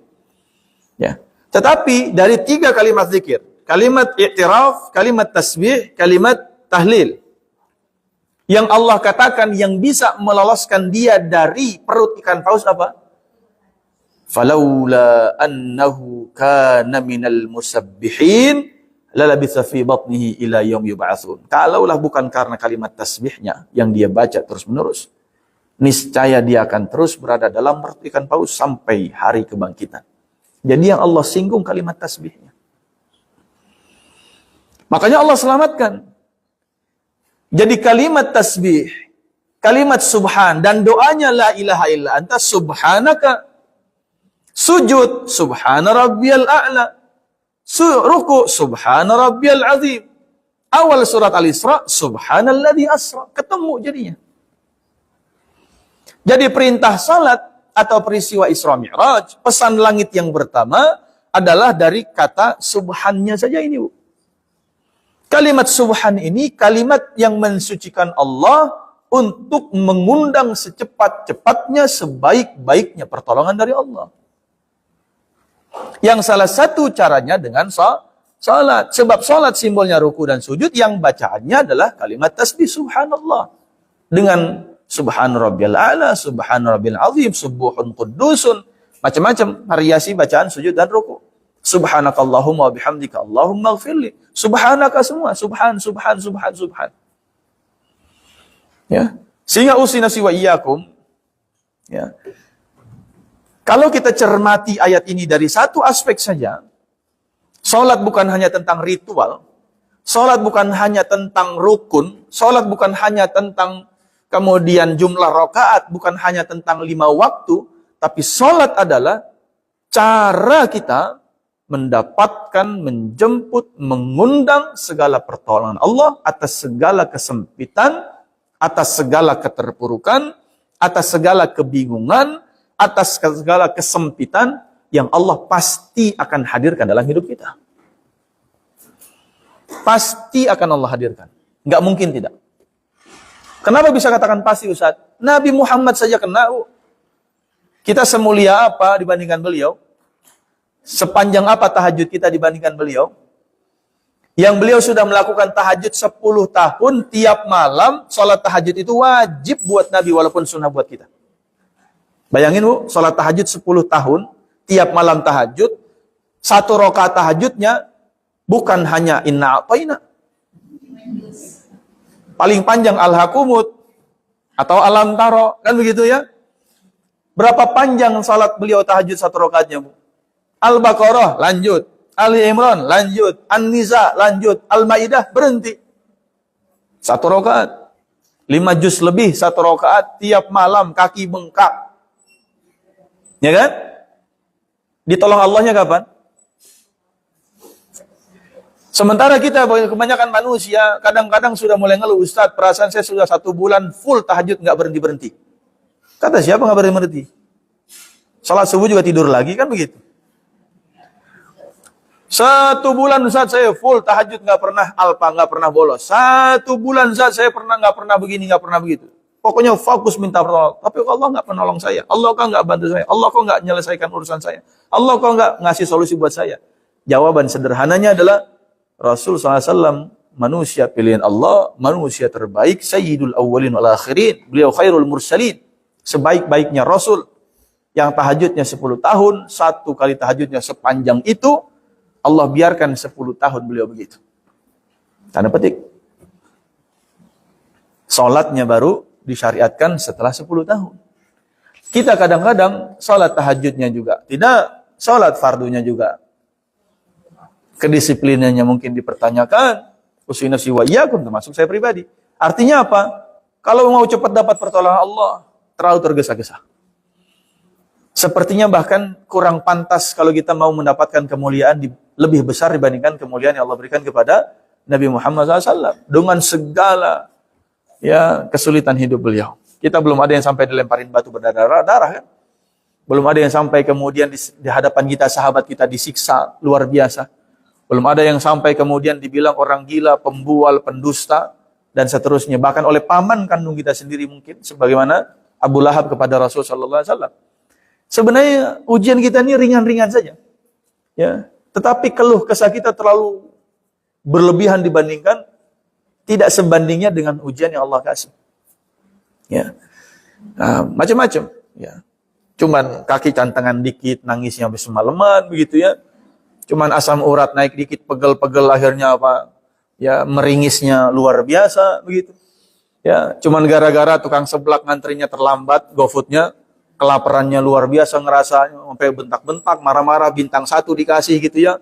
Ya. Tetapi dari 3 kalimat zikir, kalimat i'tiraf, kalimat tasbih, kalimat tahlil, Yang Allah katakan yang bisa meloloskan dia dari perut ikan paus apa? Falaula annahu kana minal musabbihin lalabitha fi batnihi ila yaum yub'atsun. Kalaulah bukan karena kalimat tasbihnya yang dia baca terus-menerus, niscaya dia akan terus berada dalam perut ikan paus sampai hari kebangkitan. Jadi yang Allah singgung kalimat tasbihnya. Makanya Allah selamatkan. Jadi kalimat tasbih, kalimat subhan, dan doanya la ilaha illa anta subhanaka. Sujud, subhana rabbiyal a'la. Ruku, subhana rabbiyal azim. Awal surat Al-Isra, subhanalladzi asra. Ketemu jadinya. Jadi perintah salat atau peristiwa Isra Mi'raj, pesan langit yang pertama adalah dari kata subhannya saja ini, Bu. Kalimat subhan ini kalimat yang mensucikan Allah untuk mengundang secepat-cepatnya, sebaik-baiknya pertolongan dari Allah. Yang salah satu caranya dengan salat. Sebab salat simbolnya ruku dan sujud, yang bacaannya adalah kalimat tasbih subhanallah. Dengan subhan rabbiyal a'la, subhan rabbiyal azim, subuhun qudusun, macam-macam variasi bacaan sujud dan ruku. Subhanakallahumma wa bihamdika Allahumma ighfirli. Subhanaka semua, subhan. Ya. Sehingga usina wa iyyakum, ya. Kalau kita cermati ayat ini dari satu aspek saja, salat bukan hanya tentang ritual, salat bukan hanya tentang rukun, salat bukan hanya tentang kemudian jumlah rakaat, bukan hanya tentang 5 waktu, tapi salat adalah cara kita mendapatkan, menjemput, mengundang segala pertolongan Allah atas segala kesempitan, atas segala keterpurukan, atas segala kebingungan, atas segala kesempitan yang Allah pasti akan hadirkan dalam hidup kita. Pasti akan Allah hadirkan. Nggak mungkin tidak. Kenapa bisa katakan pasti, Ustaz? Nabi Muhammad saja kena. Kita semulia apa dibandingkan beliau? Sepanjang apa tahajud kita dibandingkan beliau? Yang beliau sudah melakukan tahajud 10 tahun, tiap malam sholat tahajud itu wajib buat Nabi walaupun sunnah buat kita. Bayangin, Bu, sholat tahajud 10 tahun, tiap malam tahajud, 1 rakaat tahajudnya bukan hanya inna a'tayna. Paling panjang al-hakumut atau alam taro, kan begitu ya? Berapa panjang sholat beliau tahajud 1 rakaatnya, Bu? Al-Baqarah, lanjut. Ali Imran, lanjut. An-Nisa, lanjut. Al-Maidah, berhenti. 1 rakaat. 5 juz lebih 1 rakaat. Tiap malam kaki bengkak. Ya kan? Ditolong Allahnya kapan? Sementara kita, kebanyakan manusia, kadang-kadang sudah mulai ngeluh, Ustaz, perasaan saya sudah 1 bulan full tahajud, nggak berhenti-berhenti. Kata siapa nggak berhenti-berhenti? Salat subuh juga tidur lagi, kan begitu? 1 bulan Ustaz saya full tahajud, nggak pernah alpa, nggak pernah bolos. 1 bulan Ustaz saya nggak pernah begini, nggak pernah begitu. Pokoknya fokus minta pertolongan. Tapi Allah nggak penolong saya. Allah kok nggak bantu saya. Allah kok nggak menyelesaikan urusan saya. Allah kok nggak ngasih solusi buat saya. Jawaban sederhananya adalah Rasul SAW, manusia pilihan Allah, manusia terbaik, sayyidul awwalin wal akhirin. Beliau khairul mursalin. Sebaik-baiknya Rasul. Yang tahajudnya 10 tahun, 1 kali tahajudnya sepanjang itu, Allah biarkan 10 tahun beliau begitu. Tanda petik. Salatnya baru disyariatkan setelah 10 tahun. Kita kadang-kadang salat tahajudnya juga tidak, salat fardunya juga. Kedisiplinannya mungkin dipertanyakan. Usina wa iyyakum, termasuk saya pribadi. Artinya apa? Kalau mau cepat dapat pertolongan Allah, terlalu tergesa-gesa. Sepertinya bahkan kurang pantas kalau kita mau mendapatkan kemuliaan lebih besar dibandingkan kemuliaan yang Allah berikan kepada Nabi Muhammad SAW. Dengan segala kesulitan hidup beliau. Kita belum ada yang sampai dilemparin batu berdarah-darah, kan? Belum ada yang sampai kemudian di hadapan kita, sahabat kita disiksa luar biasa. Belum ada yang sampai kemudian dibilang orang gila, pembual, pendusta, dan seterusnya. Bahkan oleh paman kandung kita sendiri mungkin. Sebagaimana Abu Lahab kepada Rasulullah SAW. Sebenarnya ujian kita ini ringan-ringan saja. Ya. Tetapi keluh kesah kita terlalu berlebihan dibandingkan, tidak sebandingnya dengan ujian yang Allah kasih. Ya. Nah, macam-macam, ya. Cuman kaki cantengan dikit, nangisnya habis semalaman begitu ya. Cuman asam urat naik dikit, pegel-pegel akhirnya apa? Ya, meringisnya luar biasa begitu. Ya, cuman gara-gara tukang seblak ngantrinya terlambat, GoFood-nya kelaparannya luar biasa ngerasa sampai bentak-bentak, marah-marah, bintang 1 dikasih gitu ya.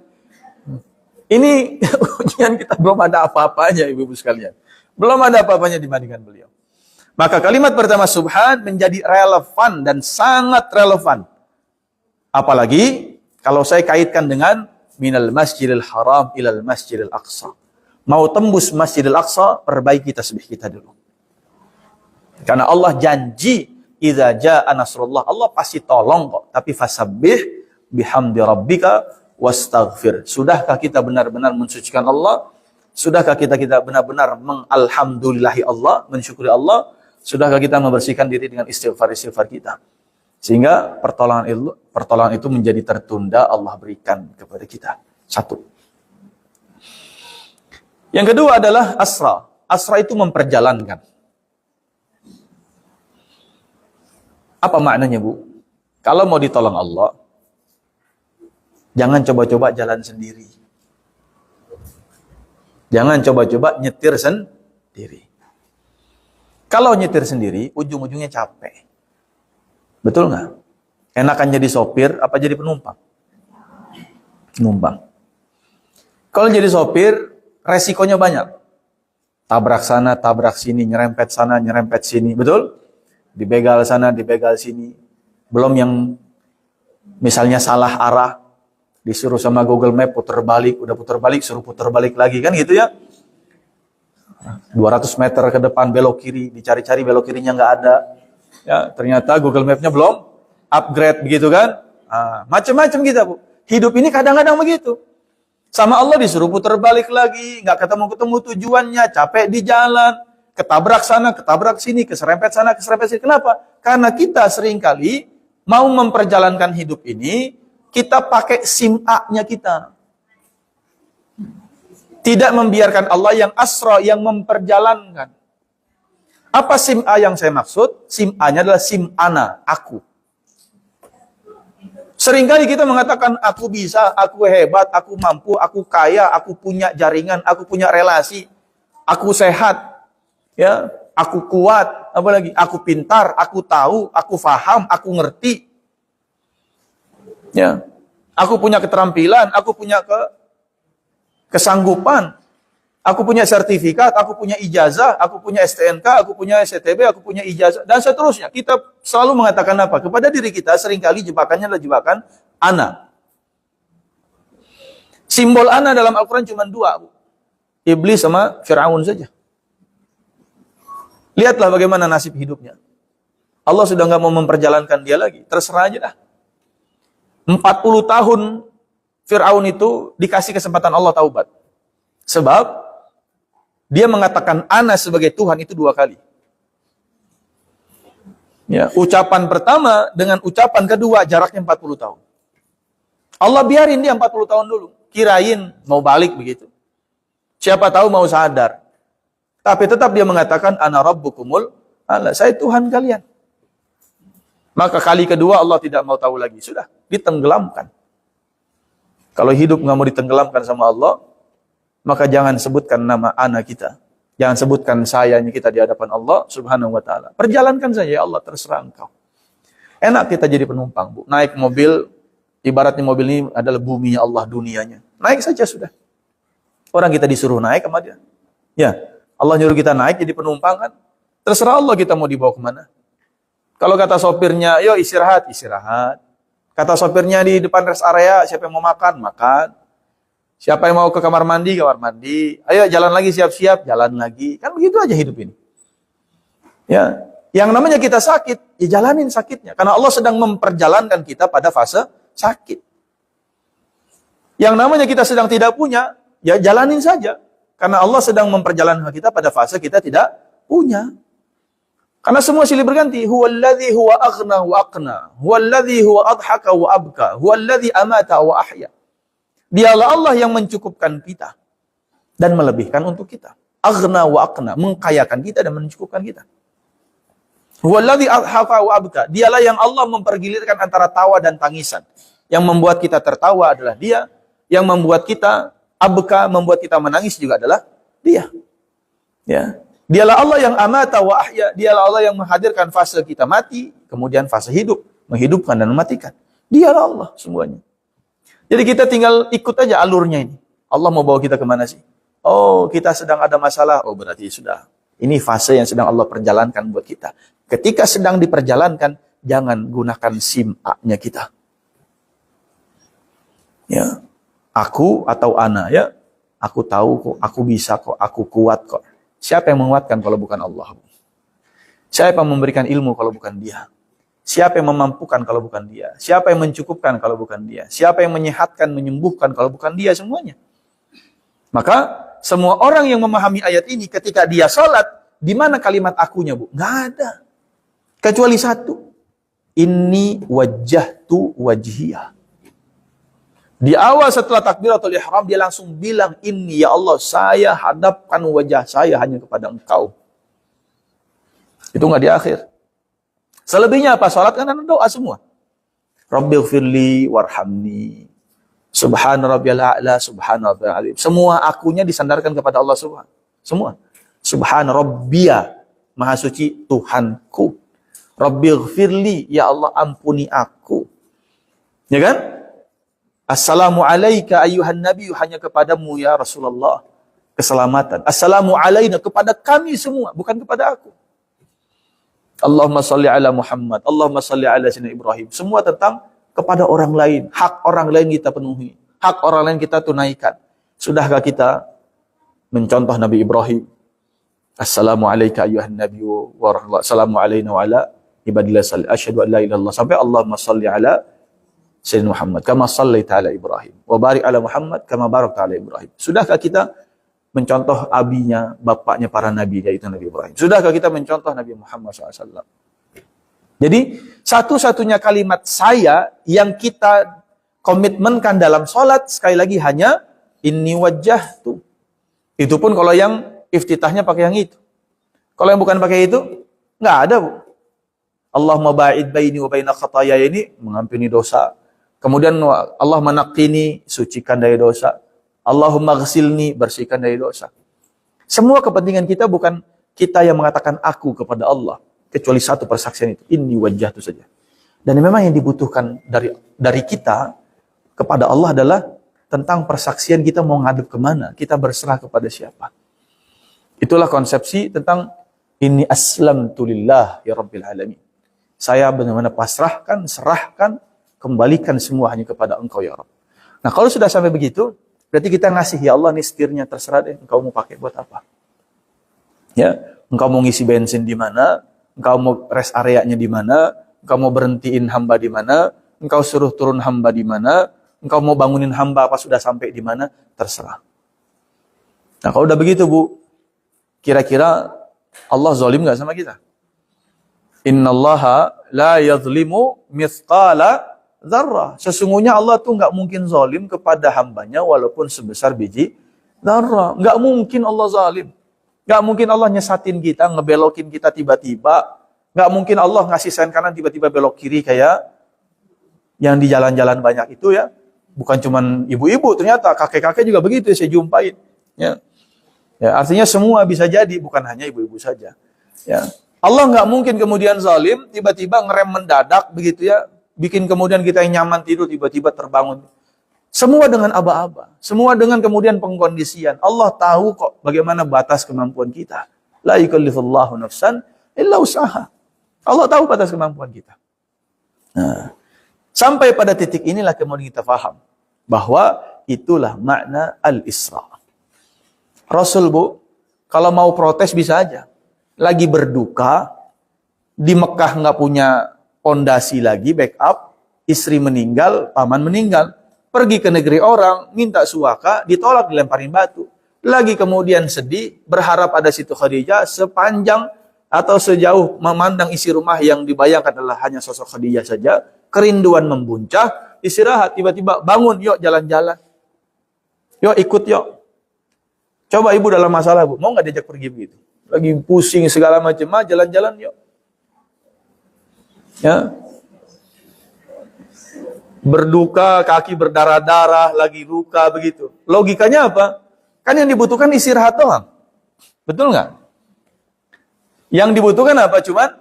Ini ujian kita belum ada apa-apanya ibu-ibu sekalian. Belum ada apa-apanya dibandingkan beliau. Maka kalimat pertama subhan menjadi relevan dan sangat relevan. Apalagi kalau saya kaitkan dengan minal masjidil haram ilal masjidil aqsa. Mau tembus masjidil aqsa, perbaiki tasbih kita dulu. Karena Allah janji idza jaa nasrullah, Allah pasti tolong kok. Tapi fasabbih bihamdi rabbika wastaghfir. Sudahkah kita benar-benar mensucikan Allah? Sudahkah kita benar-benar mengalhamdulillahi Allah, mensyukuri Allah? Sudahkah kita membersihkan diri dengan istighfar-istighfar kita? Sehingga pertolongan itu menjadi tertunda, Allah berikan kepada kita. 1. Yang kedua adalah asra. Asra itu memperjalankan. Apa maknanya, Bu? Kalau mau ditolong Allah, jangan coba-coba jalan sendiri. Jangan coba-coba nyetir sendiri. Kalau nyetir sendiri, ujung-ujungnya capek. Betul nggak? Enakan jadi sopir, apa jadi penumpang? Penumpang. Kalau jadi sopir, resikonya banyak. Tabrak sana, tabrak sini, nyerempet sana, nyerempet sini. Betul? Dibegal sana, dibegal sini. Belum yang misalnya salah arah, disuruh sama Google Map putar balik, udah putar balik, suruh putar balik lagi, kan gitu ya. 200 meter ke depan belok kiri, dicari-cari belok kirinya nggak ada. Ya, ternyata Google Map-nya belum upgrade begitu kan. Macam-macam kita, Bu. Hidup ini kadang-kadang begitu. Sama Allah disuruh putar balik lagi, nggak ketemu-ketemu tujuannya, capek di jalan, ketabrak sana, ketabrak sini, keserempet sana, keserempet sini. Kenapa? Karena kita seringkali mau memperjalankan hidup ini, kita pakai SIM-A-nya kita. Tidak membiarkan Allah yang asra, yang memperjalankan. Apa SIM-A yang saya maksud? SIM-A-nya adalah SIM ana, aku. Seringkali kita mengatakan, aku bisa, aku hebat, aku mampu, aku kaya, aku punya jaringan, aku punya relasi, aku sehat, ya, aku kuat, apalagi, aku pintar, aku tahu, aku faham, aku ngerti. Ya, aku punya keterampilan, aku punya kesanggupan, aku punya sertifikat, aku punya ijazah, aku punya STNK, aku punya STB, aku punya ijazah, dan seterusnya. Kita selalu mengatakan apa? Kepada diri kita seringkali jebakannya adalah jebakan ana. Simbol ana dalam Al-Quran cuma 2, Bu. Iblis sama Fir'aun saja. Lihatlah bagaimana nasib hidupnya. Allah sudah nggak mau memperjalankan dia lagi. Terserah aja dah. 40 tahun Fir'aun itu dikasih kesempatan Allah taubat. Sebab dia mengatakan ana sebagai Tuhan itu 2 kali. Ya, ucapan pertama dengan ucapan kedua jaraknya 40 tahun. Allah biarin dia 40 tahun dulu. Kirain mau balik begitu. Siapa tahu mau sadar. Tapi tetap dia mengatakan ana rabbukumul a'la, saya Tuhan kalian. Maka kali kedua Allah tidak mau tahu lagi. Sudah, ditenggelamkan. Kalau hidup nggak mau ditenggelamkan sama Allah, maka jangan sebutkan nama anak kita. Jangan sebutkan sayanya kita di hadapan Allah subhanahu wa ta'ala. Perjalankan saja, ya Allah, terserah engkau. Enak kita jadi penumpang, Bu. Naik mobil, ibaratnya mobil ini adalah buminya Allah, dunianya. Naik saja sudah. Orang kita disuruh naik sama dia. Ya, Allah nyuruh kita naik jadi penumpang kan. Terserah Allah kita mau dibawa kemana. Kalau kata sopirnya, yuk istirahat, istirahat. Kata sopirnya di depan rest area, siapa yang mau makan, makan. Siapa yang mau ke kamar mandi, kamar mandi. Ayo jalan lagi, siap-siap, jalan lagi. Kan begitu aja hidup ini. Ya, yang namanya kita sakit, ya jalanin sakitnya. Karena Allah sedang memperjalankan kita pada fase sakit. Yang namanya kita sedang tidak punya, ya jalanin saja. Karena Allah sedang memperjalankan kita pada fase kita tidak punya. Karena semua silih berganti. Huwallazi huwa aghna wa aqna. Huwallazi huwa adhaka wa abka. Huwallazi amata wa ahya. Dialah Allah yang mencukupkan kita dan melebihkan untuk kita. Aghna wa aqna, mengkayakan kita dan mencukupkan kita. Huwallazi adhaka wa abka. Dialah yang Allah mempergilirkan antara tawa dan tangisan. Yang membuat kita tertawa adalah Dia, yang membuat kita abka, membuat kita menangis juga adalah Dia. Ya. Dialah Allah yang amata wa ahya. Dialah Allah yang menghadirkan fase kita mati, kemudian fase hidup, menghidupkan dan mematikan. Dialah Allah semuanya. Jadi kita tinggal ikut aja alurnya ini. Allah mau bawa kita kemana sih? Oh, kita sedang ada masalah. Oh, berarti sudah. Ini fase yang sedang Allah perjalankan buat kita. Ketika sedang diperjalankan, jangan gunakan SIM A-nya kita. Ya, aku atau ana, ya, aku tahu kok, aku bisa kok, aku kuat kok. Siapa yang menguatkan kalau bukan Allah? Siapa yang memberikan ilmu kalau bukan Dia? Siapa yang memampukan kalau bukan Dia? Siapa yang mencukupkan kalau bukan Dia? Siapa yang menyehatkan, menyembuhkan kalau bukan Dia semuanya? Maka semua orang yang memahami ayat ini ketika dia sholat, di mana kalimat akunya, Bu? Nggak ada. Kecuali satu. Inni wajjahtu wajhiyah. Di awal setelah takbiratul ihram, dia langsung bilang, Inni ya Allah, saya hadapkan wajah saya hanya kepada Engkau. Itu nggak di akhir. Selebihnya apa? Sholat kan ada doa semua. Rabbighfirli warhamni. Subhana rabbiyal a'la, subhana rabbiyal azim. Semua akunya disandarkan kepada Allah Subhanahu. Semua. Subhana rabbiya, maha suci Tuhanku. Rabbighfirli, ya Allah ampuni aku. Ya kan? Assalamu alayka ayyuhan nabi, hanya kepadamu ya Rasulullah keselamatan. Assalamu alayna, kepada kami semua, bukan kepada aku. Allahumma salli ala Muhammad, Allahumma salli ala Sayyidina Ibrahim. Semua tentang kepada orang lain. Hak orang lain kita penuhi. Hak orang lain kita tunaikan. Sudahkah kita mencontoh Nabi Ibrahim? Assalamu alayka ayyuhan nabi wa rahmatullahi. Assalamu alayna wa ala ibadillah salli. Asyhadu an la ilaha illallah. Sampai Allahumma salli ala Sayyidina Muhammad. Kama sallaita ala Ibrahim. Wa barik ala Muhammad. Kama barakta ala Ibrahim. Sudahkah kita mencontoh abinya, bapaknya para nabi, yaitu Nabi Ibrahim? Sudahkah kita mencontoh Nabi Muhammad SAW? Jadi, satu-satunya kalimat saya yang kita komitmenkan dalam sholat, sekali lagi hanya inni wajjahtu. Itu pun kalau yang iftitahnya pakai yang itu. Kalau yang bukan pakai itu, nggak ada, Bu. Allahumma ba'id baini wa baina khataya, ini mengampuni dosa. Kemudian Allah manaqqini, sucikan dari dosa. Allahumma ghsilni, bersihkan dari dosa. Semua kepentingan kita bukan kita yang mengatakan aku kepada Allah. Kecuali satu persaksian itu. Inni wajjahtu saja. Dan memang yang dibutuhkan dari kita kepada Allah adalah tentang persaksian kita mau ngadep kemana. Kita berserah kepada siapa. Itulah konsepsi tentang inni aslamtu lillah ya rabbil alamin. Saya benar-benar pasrahkan, serahkan, kembalikan semua hanya kepada Engkau ya Rabb. Nah kalau sudah sampai begitu, berarti kita ngasih, ya Allah nih setirnya terserah deh. Engkau mau pakai buat apa? Ya, Engkau mau ngisi bensin di mana? Engkau mau rest areanya di mana? Engkau mau berhentiin hamba di mana? Engkau suruh turun hamba di mana? Engkau mau bangunin hamba apa sudah sampai di mana? Terserah. Nah kalau udah begitu, Bu, kira-kira Allah zalim nggak sama kita? Innallaha la yadhlimu mithqala dzarrah. Sesungguhnya Allah tuh nggak mungkin zalim kepada hambanya walaupun sebesar biji dzarrah. Nggak mungkin Allah zalim. Nggak mungkin Allah nyesatin kita, ngebelokin kita tiba-tiba. Nggak mungkin Allah ngasih sen kanan tiba-tiba belok kiri kayak yang di jalan-jalan banyak itu ya. Bukan cuman ibu-ibu, ternyata kakek-kakek juga begitu ya, saya jumpain. Ya. Ya, artinya semua bisa jadi, bukan hanya ibu-ibu saja. Ya. Allah nggak mungkin kemudian zalim, tiba-tiba ngerem mendadak begitu ya. Bikin kemudian kita yang nyaman tidur, tiba-tiba terbangun. Semua dengan aba-aba. Semua dengan kemudian pengkondisian. Allah tahu kok bagaimana batas kemampuan kita. La yukallifullahu nafsan illa usaha. Allah tahu batas kemampuan kita. Nah, sampai pada titik inilah kemudian kita faham bahwa itulah makna al-Isra. Rasul, Bu, kalau mau protes bisa aja. Lagi berduka, di Mekah nggak punya pondasi lagi, backup, istri meninggal, paman meninggal. Pergi ke negeri orang, minta suaka, ditolak, dilemparin batu. Lagi kemudian sedih, berharap ada Siti Khadijah, sepanjang atau sejauh memandang isi rumah yang dibayangkan adalah hanya sosok Khadijah saja, kerinduan membuncah, istirahat, tiba-tiba bangun, yuk jalan-jalan. Yuk ikut yuk. Coba ibu dalam masalah, Bu, mau nggak diajak pergi begitu? Lagi pusing segala macam, jalan-jalan yuk. Ya. Berduka, kaki berdarah-darah, lagi luka begitu. Logikanya apa? Kan yang dibutuhkan istirahat doang. Betul nggak? Yang dibutuhkan apa? Cuman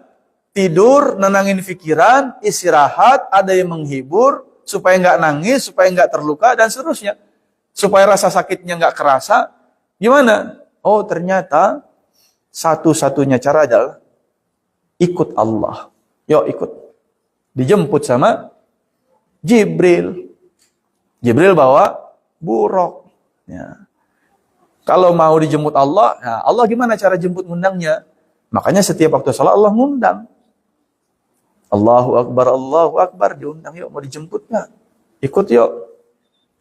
tidur, nenangin pikiran, istirahat, ada yang menghibur, supaya nggak nangis, supaya nggak terluka, dan seterusnya. Supaya rasa sakitnya nggak kerasa. Gimana? Oh, ternyata satu-satunya cara adalah ikut Allah. Yuk ikut. Dijemput sama Jibril. Jibril bawa buruk. Ya. Kalau mau dijemput Allah, nah Allah gimana cara jemput ngundangnya? Makanya setiap waktu salat Allah ngundang. Allahu Akbar, diundang yuk, mau dijemput nggak? Ikut yuk,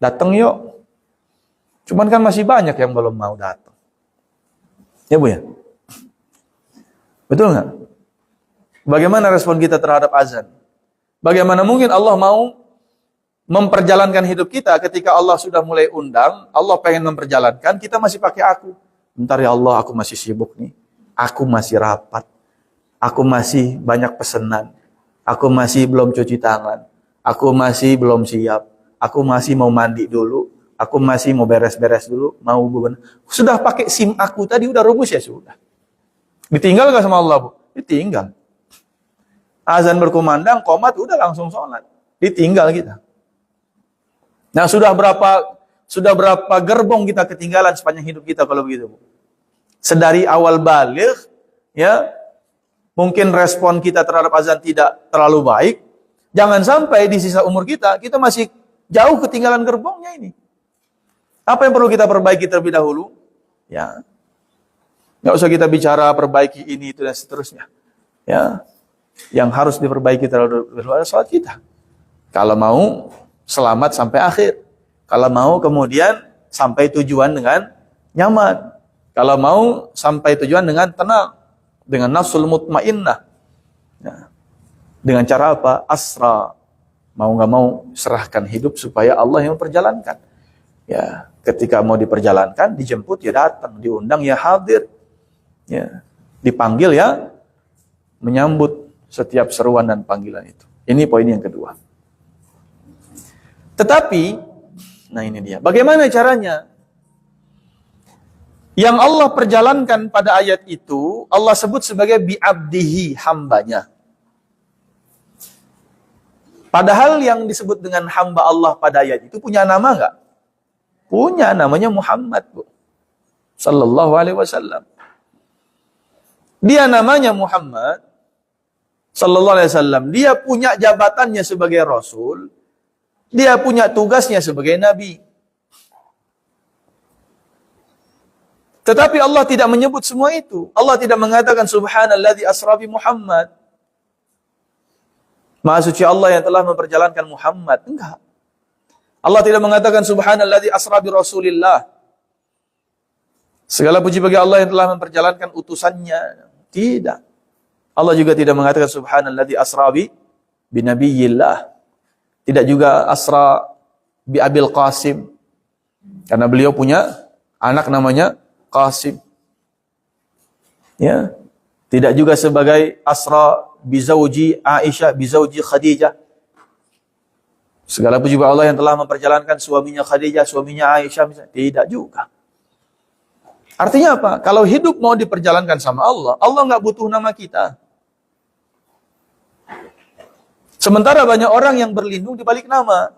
datang yuk. Cuman kan masih banyak yang belum mau datang. Ya Bu ya? Betul nggak? Bagaimana respon kita terhadap azan? Bagaimana mungkin Allah mau memperjalankan hidup kita ketika Allah sudah mulai undang, Allah pengen memperjalankan, kita masih pakai aku. Bentar ya Allah, aku masih sibuk nih. Aku masih rapat. Aku masih banyak pesanan. Aku masih belum cuci tangan. Aku masih belum siap. Aku masih mau mandi dulu. Aku masih mau beres-beres dulu. Mau bebenah. Sudah pakai SIM aku tadi, udah rubus ya sudah. Ditinggal gak sama Allah, Bu? Ditinggal. Azan berkumandang, qomat, udah langsung sholat. Ditinggal kita. Nah, sudah berapa gerbong kita ketinggalan sepanjang hidup kita kalau begitu, Bu? Sedari awal balik, ya, mungkin respon kita terhadap azan tidak terlalu baik. Jangan sampai di sisa umur kita masih jauh ketinggalan gerbongnya ini. Apa yang perlu kita perbaiki terlebih dahulu? Ya, nggak usah kita bicara perbaiki ini, itu, dan seterusnya. Ya, yang harus diperbaiki terhadap sholat kita. Kalau mau selamat sampai akhir. Kalau mau kemudian sampai tujuan dengan nyaman. Kalau mau sampai tujuan dengan tenang. Dengan nafsul mutmainnah. Ya. Dengan cara apa? Asra. Mau nggak mau serahkan hidup supaya Allah yang memperjalankan. Ya, ketika mau diperjalankan, dijemput ya datang, diundang ya hadir. Ya, dipanggil ya menyambut setiap seruan dan panggilan itu. Ini poin yang kedua. Tetapi, nah ini dia. Bagaimana caranya? Yang Allah perjalankan pada ayat itu, Allah sebut sebagai bi'abdihi, hambanya. Padahal yang disebut dengan hamba Allah pada ayat itu punya nama enggak? Punya, namanya Muhammad, Bu. Sallallahu alaihi wasallam. Dia namanya Muhammad sallallahu alaihi wasallam. Dia punya jabatannya sebagai rasul. Dia punya tugasnya sebagai nabi. Tetapi Allah tidak menyebut semua itu. Allah tidak mengatakan subhanalladzi asra bi Muhammad. Maha suci Allah yang telah memperjalankan Muhammad. Enggak. Allah tidak mengatakan subhanalladzi asra bi Rasulillah. Segala puji bagi Allah yang telah memperjalankan utusannya. Tidak. Allah juga tidak mengatakan subhanalladzi asra bi nabiyillah. Tidak juga asra bi Abil Qasim. Karena beliau punya anak namanya Qasim. Ya. Tidak juga sebagai asra bi zauji Aisyah, bi zauji Khadijah. Segala puji bagi Allah yang telah memperjalankan suaminya Khadijah, suaminya Aisyah misalnya. Tidak juga. Artinya apa? Kalau hidup mau diperjalankan sama Allah, Allah nggak butuh nama kita. Sementara banyak orang yang berlindung di balik nama.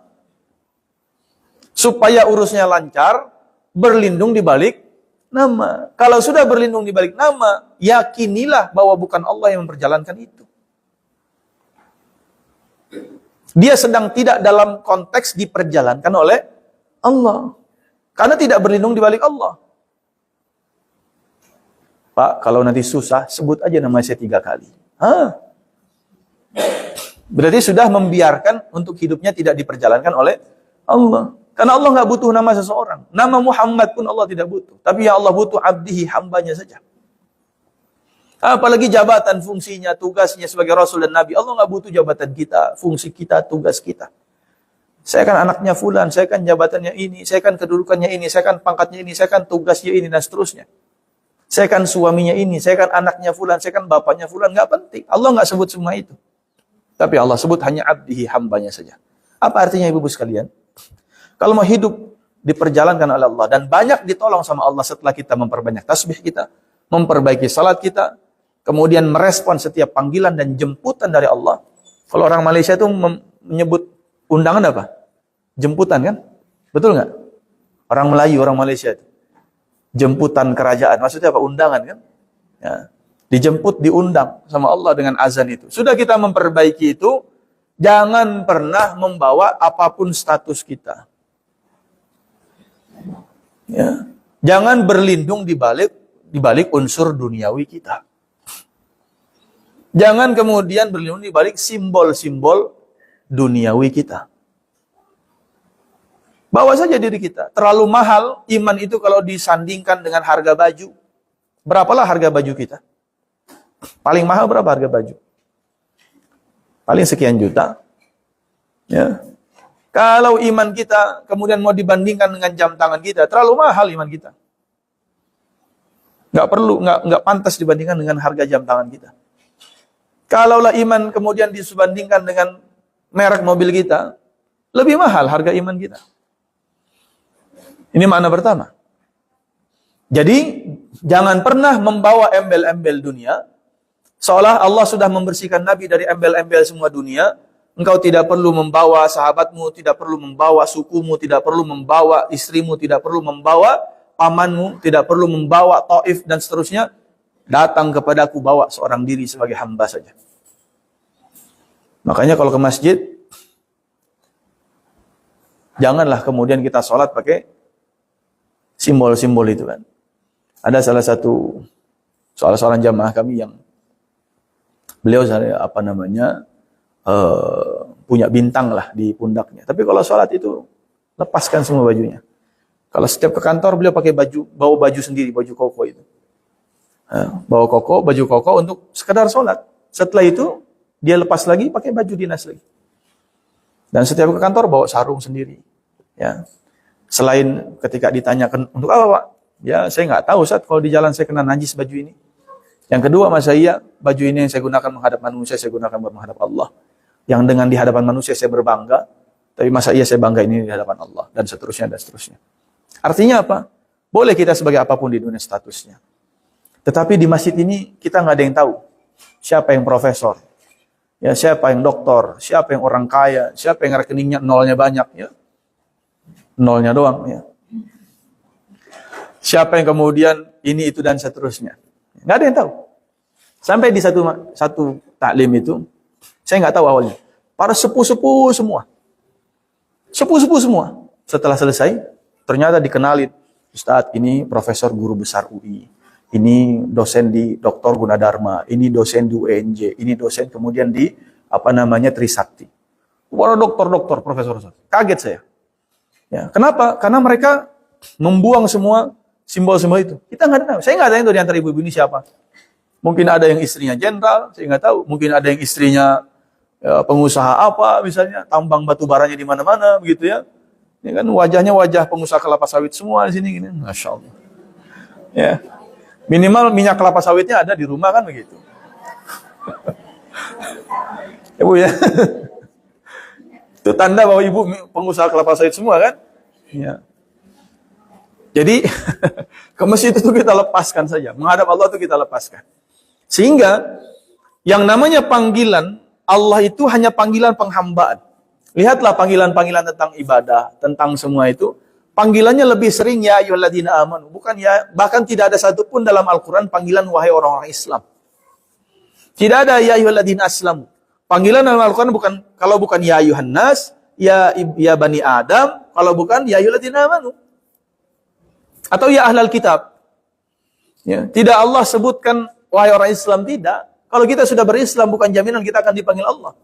Supaya urusnya lancar, berlindung di balik nama. Kalau sudah berlindung di balik nama, yakinilah bahwa bukan Allah yang memperjalankan itu. Dia sedang tidak dalam konteks diperjalankan oleh Allah. Karena tidak berlindung di balik Allah. Pak, kalau nanti susah, sebut aja nama saya 3 kali. Berarti sudah membiarkan untuk hidupnya tidak diperjalankan oleh Allah. Karena Allah nggak butuh nama seseorang. Nama Muhammad pun Allah tidak butuh. Tapi yang Allah butuh abdihi, hambanya saja. Apalagi jabatan, fungsinya, tugasnya sebagai Rasul dan Nabi. Allah nggak butuh jabatan kita, fungsi kita, tugas kita. Saya kan anaknya fulan, saya kan jabatannya ini, saya kan kedudukannya ini, saya kan pangkatnya ini, saya kan tugasnya ini, dan seterusnya. Saya kan suaminya ini, saya kan anaknya fulan, saya kan bapaknya fulan. Nggak penting. Allah nggak sebut semua itu. Tapi Allah sebut hanya abdihi, hambanya saja. Apa artinya ibu-ibu sekalian? Kalau mau hidup diperjalankan oleh Allah dan banyak ditolong sama Allah setelah kita memperbanyak tasbih kita, memperbaiki salat kita, kemudian merespon setiap panggilan dan jemputan dari Allah. Kalau orang Malaysia itu menyebut undangan apa? Jemputan kan? Betul nggak? Orang Melayu, orang Malaysia itu. Jemputan kerajaan. Maksudnya apa? Undangan kan? Ya. Dijemput, diundang sama Allah dengan azan itu. Sudah kita memperbaiki itu, jangan pernah membawa apapun status kita. Ya. Jangan berlindung di balik unsur duniawi kita. Jangan kemudian berlindung di balik simbol-simbol duniawi kita. Bawa saja diri kita. Terlalu mahal iman itu kalau disandingkan dengan harga baju. Berapalah harga baju kita? Paling mahal berapa harga baju? Paling sekian juta. Ya. Kalau iman kita kemudian mau dibandingkan dengan jam tangan kita, terlalu mahal iman kita. Nggak pantas dibandingkan dengan harga jam tangan kita. Kalaulah iman kemudian disebandingkan dengan merek mobil kita, lebih mahal harga iman kita. Ini makna pertama. Jadi, jangan pernah membawa embel-embel dunia, seolah Allah sudah membersihkan Nabi dari embel-embel semua dunia. Engkau tidak perlu membawa sahabatmu, tidak perlu membawa sukumu, tidak perlu membawa istrimu, tidak perlu membawa pamanmu, tidak perlu membawa Taif dan seterusnya. Datang kepadaku, bawa seorang diri sebagai hamba saja. Makanya kalau ke masjid, janganlah kemudian kita sholat pakai simbol-simbol itu kan. Ada salah satu seorang jamaah kami yang beliau punya bintang lah di pundaknya. Tapi kalau sholat itu lepaskan semua bajunya. Kalau setiap ke kantor beliau pakai bawa baju sendiri, baju koko itu. Bawa baju koko untuk sekedar sholat. Setelah itu dia lepas lagi pakai baju dinas lagi. Dan setiap ke kantor bawa sarung sendiri. Ya. Selain ketika ditanyakan untuk apa Pak? Ya saya nggak tahu Ustaz, kalau di jalan saya kena najis baju ini. Yang kedua masa iya baju ini yang saya gunakan menghadap manusia, saya gunakan buat menghadap Allah. Yang dengan di hadapan manusia saya berbangga, tapi masa iya saya bangga ini di hadapan Allah, dan seterusnya dan seterusnya. Artinya apa? Boleh kita sebagai apapun di dunia statusnya. Tetapi di masjid ini kita nggak ada yang tahu siapa yang profesor, ya siapa yang doktor, siapa yang orang kaya, siapa yang rekeningnya nolnya banyak, ya nolnya doang, ya. Siapa yang kemudian ini itu dan seterusnya. Nggak ada yang tahu. Sampai di satu taklim itu, saya nggak tahu awalnya. Para sepuh-sepuh semua. Sepuh-sepuh semua. Setelah selesai, ternyata dikenalin. Ustadz, ini profesor guru besar UI. Ini dosen di Dr. Gunadarma. Ini dosen di UNJ. Ini dosen kemudian di, Trisakti. Para dokter, profesor. Kaget saya. Ya, kenapa? Karena mereka membuang semua simbol-simbol itu. Kita nggak tahu. Saya nggak tahu itu di antara ibu-ibu ini siapa. Mungkin ada yang istrinya jenderal, saya nggak tahu. Mungkin ada yang istrinya pengusaha apa, misalnya tambang batu baranya di mana-mana, begitu ya. Ini kan wajahnya wajah pengusaha kelapa sawit semua di sini, gini. Masya Allah. Ya, minimal minyak kelapa sawitnya ada di rumah kan begitu. Ibu ya. Itu tanda bahwa ibu pengusaha kelapa sawit semua kan? Ya. Jadi, ke masjid itu kita lepaskan saja. Menghadap Allah itu kita lepaskan. Sehingga, yang namanya panggilan, Allah itu hanya panggilan penghambaan. Lihatlah panggilan-panggilan tentang ibadah, tentang semua itu. Panggilannya lebih sering, ya ayyuhalladzina amanu. Bukan ya, bahkan tidak ada satupun dalam Al-Quran panggilan wahai orang-orang Islam. Tidak ada ya ayyuhalladzina aslamu. Panggilan dalam Al-Quran kalau bukan ya ayyuhan nas, ya bani Adam, kalau bukan ya ayyuhalladzina amanu. Atau ya ahlal kitab. Ya, tidak Allah sebutkan wahai orang Islam, tidak. Kalau kita sudah berislam bukan jaminan kita akan dipanggil Allah.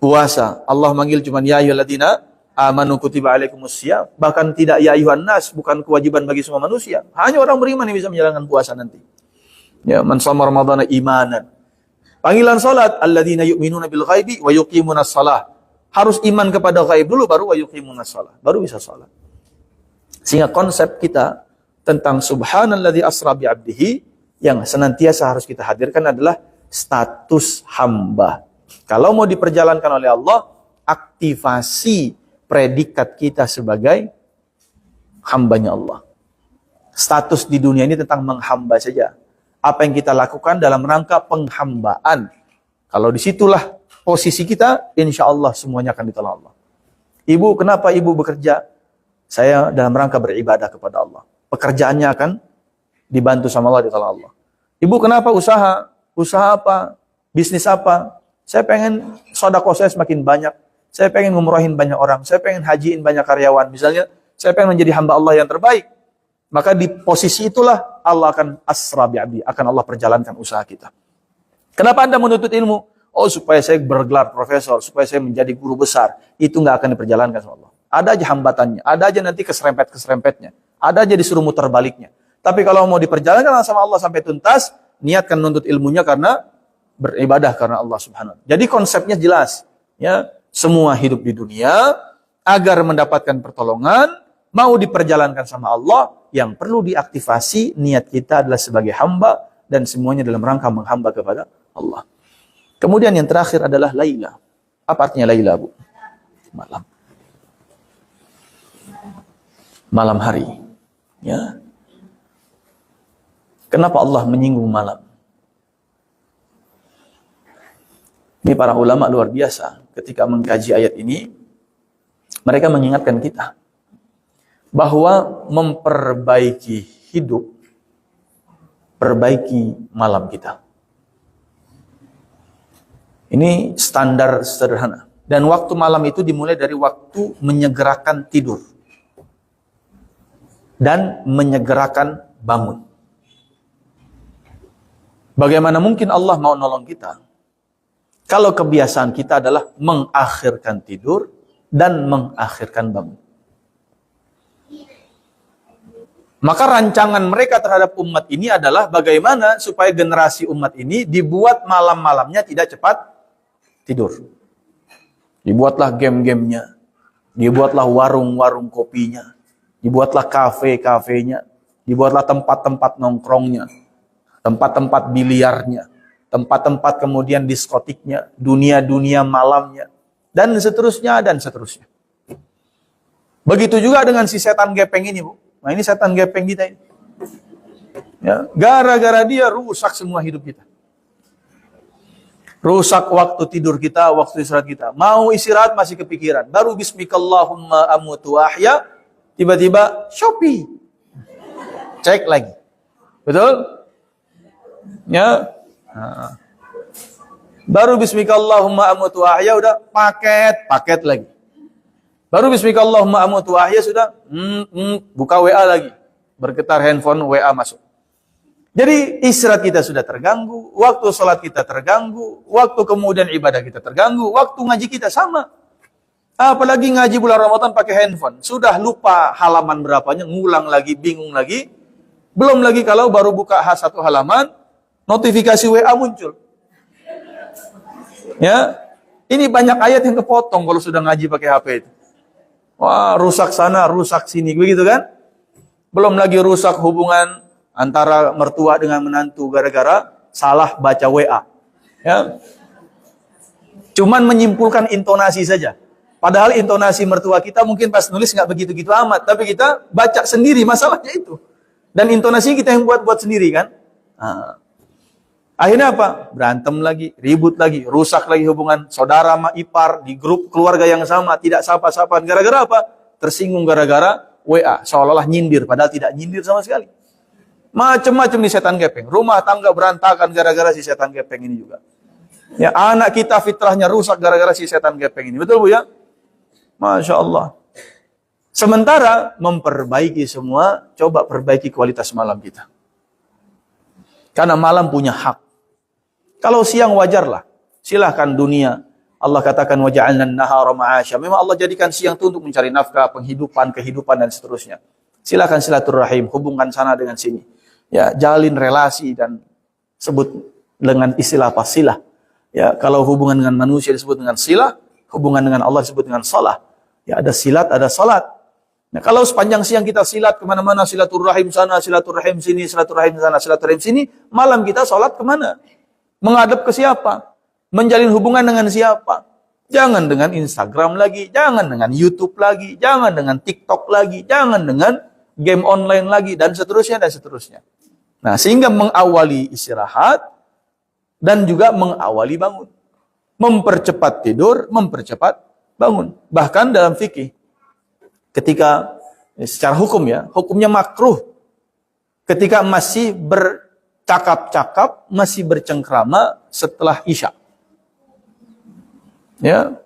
Puasa, Allah manggil cuma ya ayyuhalladzina amanu kutiba alaikumusiyam. Bahkan tidak ya ayyuhan nas, bukan kewajiban bagi semua manusia. Hanya orang beriman yang bisa menjalankan puasa nanti. Ya, man shoma ramadhana imanan. Panggilan salat, alladzina yu'minuna bil ghaibi wa yuqimunas shalah. Harus iman kepada ghaib dulu baru wa yuqimunas shalah, baru bisa salat. Sehingga konsep kita tentang subhanalladzi asra bi'abdihi yang senantiasa harus kita hadirkan adalah status hamba. Kalau mau diperjalankan oleh Allah, aktivasi predikat kita sebagai hambanya Allah. Status di dunia ini tentang menghamba saja. Apa yang kita lakukan dalam rangka penghambaan. Kalau disitulah posisi kita, insya Allah semuanya akan ditolong Allah. Ibu, kenapa ibu bekerja? Saya dalam rangka beribadah kepada Allah. Pekerjaannya akan dibantu sama Allah, ditolong Allah. Ibu, kenapa usaha? Usaha apa? Bisnis apa? Saya pengen sedekah saya semakin banyak. Saya pengen ngumrohin banyak orang. Saya pengen hajiin banyak karyawan. Misalnya, saya pengen menjadi hamba Allah yang terbaik. Maka di posisi itulah Allah akan asra bi'abdi. Akan Allah perjalankan usaha kita. Kenapa Anda menuntut ilmu? Oh, supaya saya bergelar profesor. Supaya saya menjadi guru besar. Itu nggak akan diperjalankan sama Allah. Ada aja hambatannya. Ada aja nanti keserempet-keserempetnya. Ada aja disuruh muter baliknya. Tapi kalau mau diperjalankan sama Allah sampai tuntas, niatkan menuntut ilmunya karena beribadah karena Allah Subhanahu wa ta'ala. Jadi konsepnya jelas, ya, semua hidup di dunia agar mendapatkan pertolongan, mau diperjalankan sama Allah, yang perlu diaktifasi niat kita adalah sebagai hamba dan semuanya dalam rangka menghamba kepada Allah. Kemudian yang terakhir adalah Laila. Apa artinya Laila, Bu? Malam. Malam hari. Ya. Kenapa Allah menyinggung malam? Ini para ulama luar biasa ketika mengkaji ayat ini, mereka mengingatkan kita bahwa memperbaiki hidup, perbaiki malam kita. Ini standar sederhana. Dan waktu malam itu dimulai dari waktu menyegerakan tidur dan menyegerakan bangun. Bagaimana mungkin Allah mau nolong kita kalau kebiasaan kita adalah mengakhirkan tidur dan mengakhirkan bangun? Maka rancangan mereka terhadap umat ini adalah bagaimana supaya generasi umat ini dibuat malam-malamnya tidak cepat tidur. Dibuatlah game-gamenya, dibuatlah warung-warung kopinya, dibuatlah kafe-kafenya, dibuatlah tempat-tempat nongkrongnya, tempat-tempat biliarnya, tempat-tempat kemudian diskotiknya, dunia-dunia malamnya, dan seterusnya, dan seterusnya. Begitu juga dengan si setan gepeng ini, Bu. Nah, ini setan gepeng kita ini. Ya, gara-gara dia rusak semua hidup kita. Rusak waktu tidur kita, waktu istirahat kita. Mau istirahat masih kepikiran. Baru bismikallahumma amutu ahya, tiba-tiba Shopee. Cek lagi. Betul? Ya. Nah. Baru bismikallahumma amutu ahya udah paket lagi. Baru bismikallahumma amutu ahya sudah buka WA lagi. Bergetar handphone, WA masuk. Jadi istirahat kita sudah terganggu, waktu sholat kita terganggu, waktu kemudian ibadah kita terganggu, waktu ngaji kita sama. Apalagi ngaji bulan Ramadan pakai handphone. Sudah lupa halaman berapanya, ngulang lagi, bingung lagi. Belum lagi kalau baru buka satu halaman, notifikasi WA muncul. Ya, ini banyak ayat yang kepotong kalau sudah ngaji pakai HP itu. Wah, rusak sana, rusak sini, begitu kan? Belum lagi rusak hubungan antara mertua dengan menantu gara-gara salah baca WA. Ya. Cuman menyimpulkan intonasi saja. Padahal intonasi mertua kita mungkin pas nulis nggak begitu-gitu amat, tapi kita baca sendiri masalahnya itu. Dan intonasi kita yang buat sendiri kan? Nah. Akhirnya apa? Berantem lagi, ribut lagi, rusak lagi hubungan saudara sama ipar di grup keluarga yang sama, tidak sapa-sapaan. Gara-gara apa? Tersinggung gara-gara WA, seolah-olah nyindir, padahal tidak nyindir sama sekali. Macam-macam di setan gepeng. Rumah tangga berantakan gara-gara si setan gepeng ini juga. Ya, anak kita fitrahnya rusak gara-gara si setan gepeng ini. Betul, Bu ya? Masya Allah. Sementara memperbaiki semua, coba perbaiki kualitas malam kita. Karena malam punya hak. Kalau siang wajarlah. Silahkan dunia. Allah katakan waja'alna an-nahara ma'asya. Memang Allah jadikan siang itu untuk mencari nafkah, penghidupan, kehidupan dan seterusnya. Silahkan silaturahim, hubungkan sana dengan sini. Ya, jalin relasi dan sebut dengan istilah apa? Silah. Ya, kalau hubungan dengan manusia disebut dengan silah, hubungan dengan Allah disebut dengan salah. Ya, ada silat, ada salat. Nah, kalau sepanjang siang kita silat kemana-mana, silaturahim sana, silaturahim sini, silaturahim sana, silaturahim sini, malam kita salat kemana? Menghadap ke siapa? Menjalin hubungan dengan siapa? Jangan dengan Instagram lagi, jangan dengan YouTube lagi, jangan dengan TikTok lagi, jangan dengan game online lagi, dan seterusnya, dan seterusnya. Nah, sehingga mengawali istirahat, dan juga mengawali bangun. Mempercepat tidur, mempercepat bangun. Bahkan dalam fikih, ketika secara hukum ya, hukumnya makruh ketika masih bercakap-cakap, masih bercengkrama setelah isya. Ya,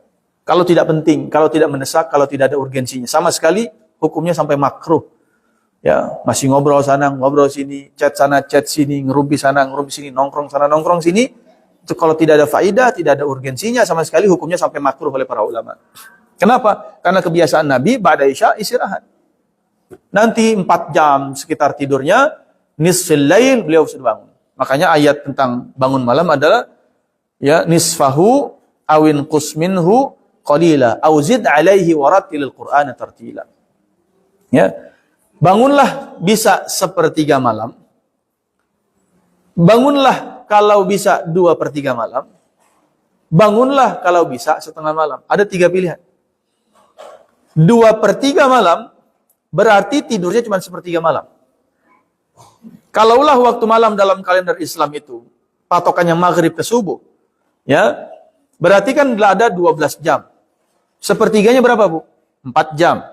kalau tidak penting, kalau tidak mendesak, kalau tidak ada urgensinya, sama sekali hukumnya sampai makruh. Ya, masih ngobrol sana, ngobrol sini, chat sana, chat sini, ngerumpi sana, ngerumpi sini, nongkrong sana, nongkrong sini. Itu kalau tidak ada faedah, tidak ada urgensinya, sama sekali hukumnya sampai makruh oleh para ulama. Kenapa? Karena kebiasaan Nabi ba'da isya istirahat. Nanti 4 jam sekitar tidurnya, nisfil lail beliau sudah bangun. Makanya ayat tentang bangun malam adalah ya nisfahu awin qusminhu qalila au zid alaihi warattilil qur'ana tartila. Ya. Bangunlah bisa 1/3 malam. Bangunlah kalau bisa 2/3 malam. Bangunlah kalau bisa setengah malam. Ada 3 pilihan. 2/3 malam berarti tidurnya cuma 1/3 malam. Kalaulah waktu malam dalam kalender Islam itu patokannya maghrib ke subuh, ya, berarti kan ada 12 jam. 1/3-nya berapa, Bu? 4 jam.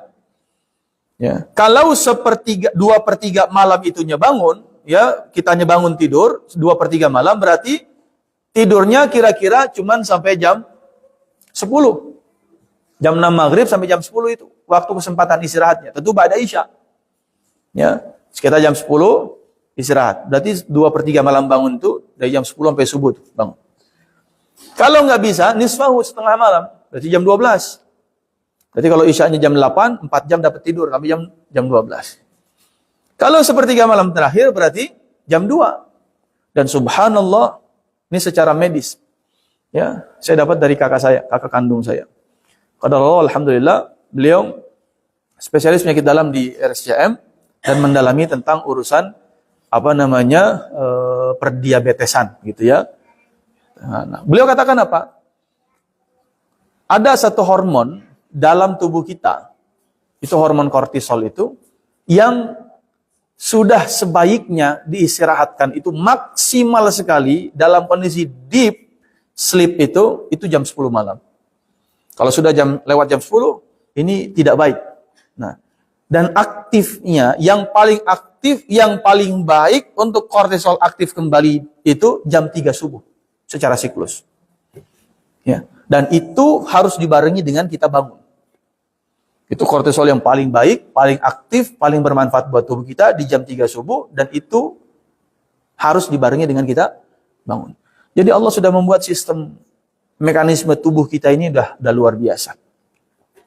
Ya, kalau 2/3 malam itunya bangun, ya, kitanya bangun tidur 2/3 malam, berarti tidurnya kira-kira cuman sampai jam 10. Jam 6 maghrib sampai jam 10 itu waktu kesempatan istirahatnya. Tentu ba'da isya. Ya, sekitar jam 10 istirahat. Berarti 2/3 malam bangun itu dari jam 10 sampai subuh tuh bangun. Kalau nggak bisa, nisfahu setengah malam, berarti jam 12. Berarti kalau isyanya jam 8, 4 jam dapat tidur sampai jam 12. Kalau 1/3 malam terakhir berarti jam 2. Dan subhanallah, ini secara medis. Ya, saya dapat dari kakak kandung saya. Qadarullah, alhamdulillah, beliau spesialis penyakit dalam di RSCM dan mendalami tentang urusan perdiabetesan gitu ya. Nah, beliau katakan apa? Ada satu hormon dalam tubuh kita, itu hormon kortisol itu, yang sudah sebaiknya diistirahatkan itu maksimal sekali dalam kondisi deep sleep itu jam 10 malam. Kalau sudah lewat jam 10, ini tidak baik. Nah, dan aktifnya, yang paling aktif, yang paling baik untuk kortisol aktif kembali itu jam 3 subuh secara siklus. Ya. Dan itu harus dibarengi dengan kita bangun. Itu kortisol yang paling baik, paling aktif, paling bermanfaat buat tubuh kita di jam 3 subuh, dan itu harus dibarengi dengan kita bangun. Jadi Allah sudah membuat sistem mekanisme tubuh kita ini udah luar biasa.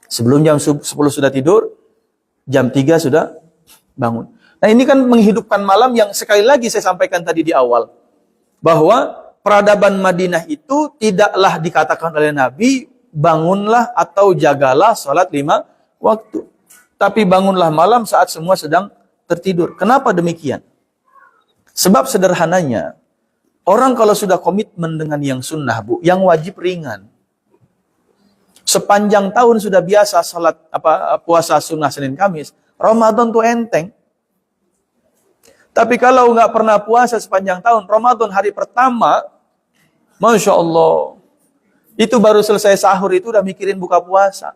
Sebelum jam 10 sudah tidur, jam 3 sudah bangun. Nah, ini kan menghidupkan malam yang sekali lagi saya sampaikan tadi di awal. Bahwa peradaban Madinah itu tidaklah dikatakan oleh Nabi, bangunlah atau jagalah salat 5 waktu. Tapi bangunlah malam saat semua sedang tertidur. Kenapa demikian? Sebab sederhananya, orang kalau sudah komitmen dengan yang sunnah, Bu, yang wajib ringan. Sepanjang tahun sudah biasa salat puasa sunnah Senin Kamis, Ramadan tuh enteng. Tapi kalau nggak pernah puasa sepanjang tahun, Ramadan hari pertama, Masya Allah, itu baru selesai sahur itu udah mikirin buka puasa.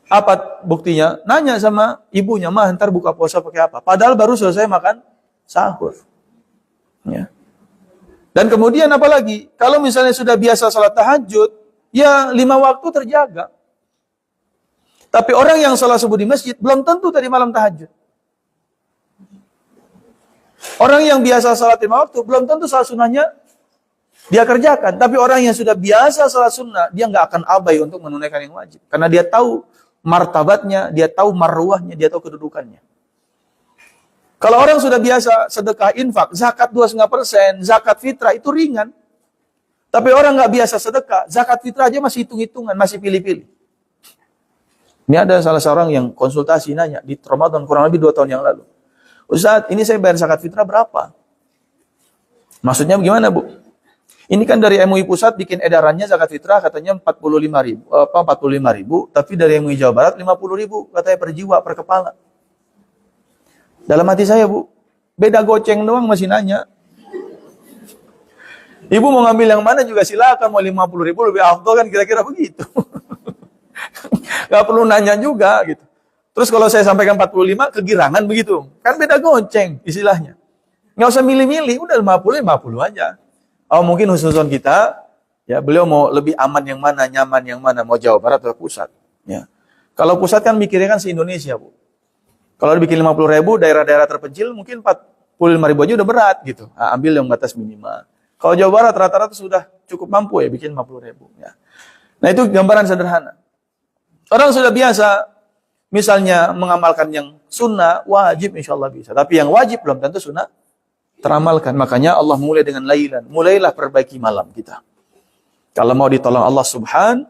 Apa buktinya? Nanya sama ibunya, "Mah, ntar buka puasa pakai apa?" Padahal baru selesai makan sahur. Ya. Dan kemudian apa lagi? Kalau misalnya sudah biasa salat tahajud, ya 5 waktu terjaga. Tapi orang yang salat subuh di masjid, belum tentu tadi malam tahajud. Orang yang biasa salat 5 waktu, belum tentu salat sunnahnya dia kerjakan. Tapi orang yang sudah biasa salat sunnah, dia nggak akan abai untuk menunaikan yang wajib. Karena dia tahu martabatnya, dia tahu marwahnya, dia tahu kedudukannya. Kalau orang sudah biasa sedekah infak, zakat 2,5%, zakat fitrah itu ringan. Tapi orang nggak biasa sedekah, zakat fitrah aja masih hitung-hitungan, masih pilih-pilih. Ini ada salah seorang yang konsultasi nanya di Ramadan kurang lebih 2 tahun yang lalu. "Ustaz, ini saya bayar zakat fitrah berapa?" Maksudnya bagaimana, Bu? Ini kan dari MUI Pusat bikin edarannya zakat fitrah katanya 45.000, tapi dari MUI Jawa Barat 50.000 katanya per jiwa, per kepala. Dalam hati saya, Bu, beda goceng doang masih nanya. Ibu mau ngambil yang mana juga silakan, mau 50.000 lebih afdol kan, kira-kira begitu. Gak perlu nanya juga gitu. Terus kalau saya sampaikan 45, kegirangan begitu. Kan beda goceng istilahnya. Nggak usah milih-milih, udah 50 aja. Oh mungkin husnuzon kita, ya beliau mau lebih aman yang mana, nyaman yang mana, mau Jawa Barat atau pusat. Ya. Kalau pusat kan mikirnya kan se-Indonesia, Bu. Kalau dibikin 50.000, daerah-daerah terpencil mungkin 45.000 aja udah berat gitu. Nah, ambil yang batas minimal. Kalau Jawa Barat rata-rata sudah cukup mampu ya bikin 50.000. Ya. Nah itu gambaran sederhana. Orang sudah biasa, misalnya mengamalkan yang sunnah, wajib insya Allah bisa. Tapi yang wajib belum tentu sunnah teramalkan. Makanya Allah mulai dengan lailan. Mulailah perbaiki malam kita. Kalau mau ditolong Allah Subhanahu,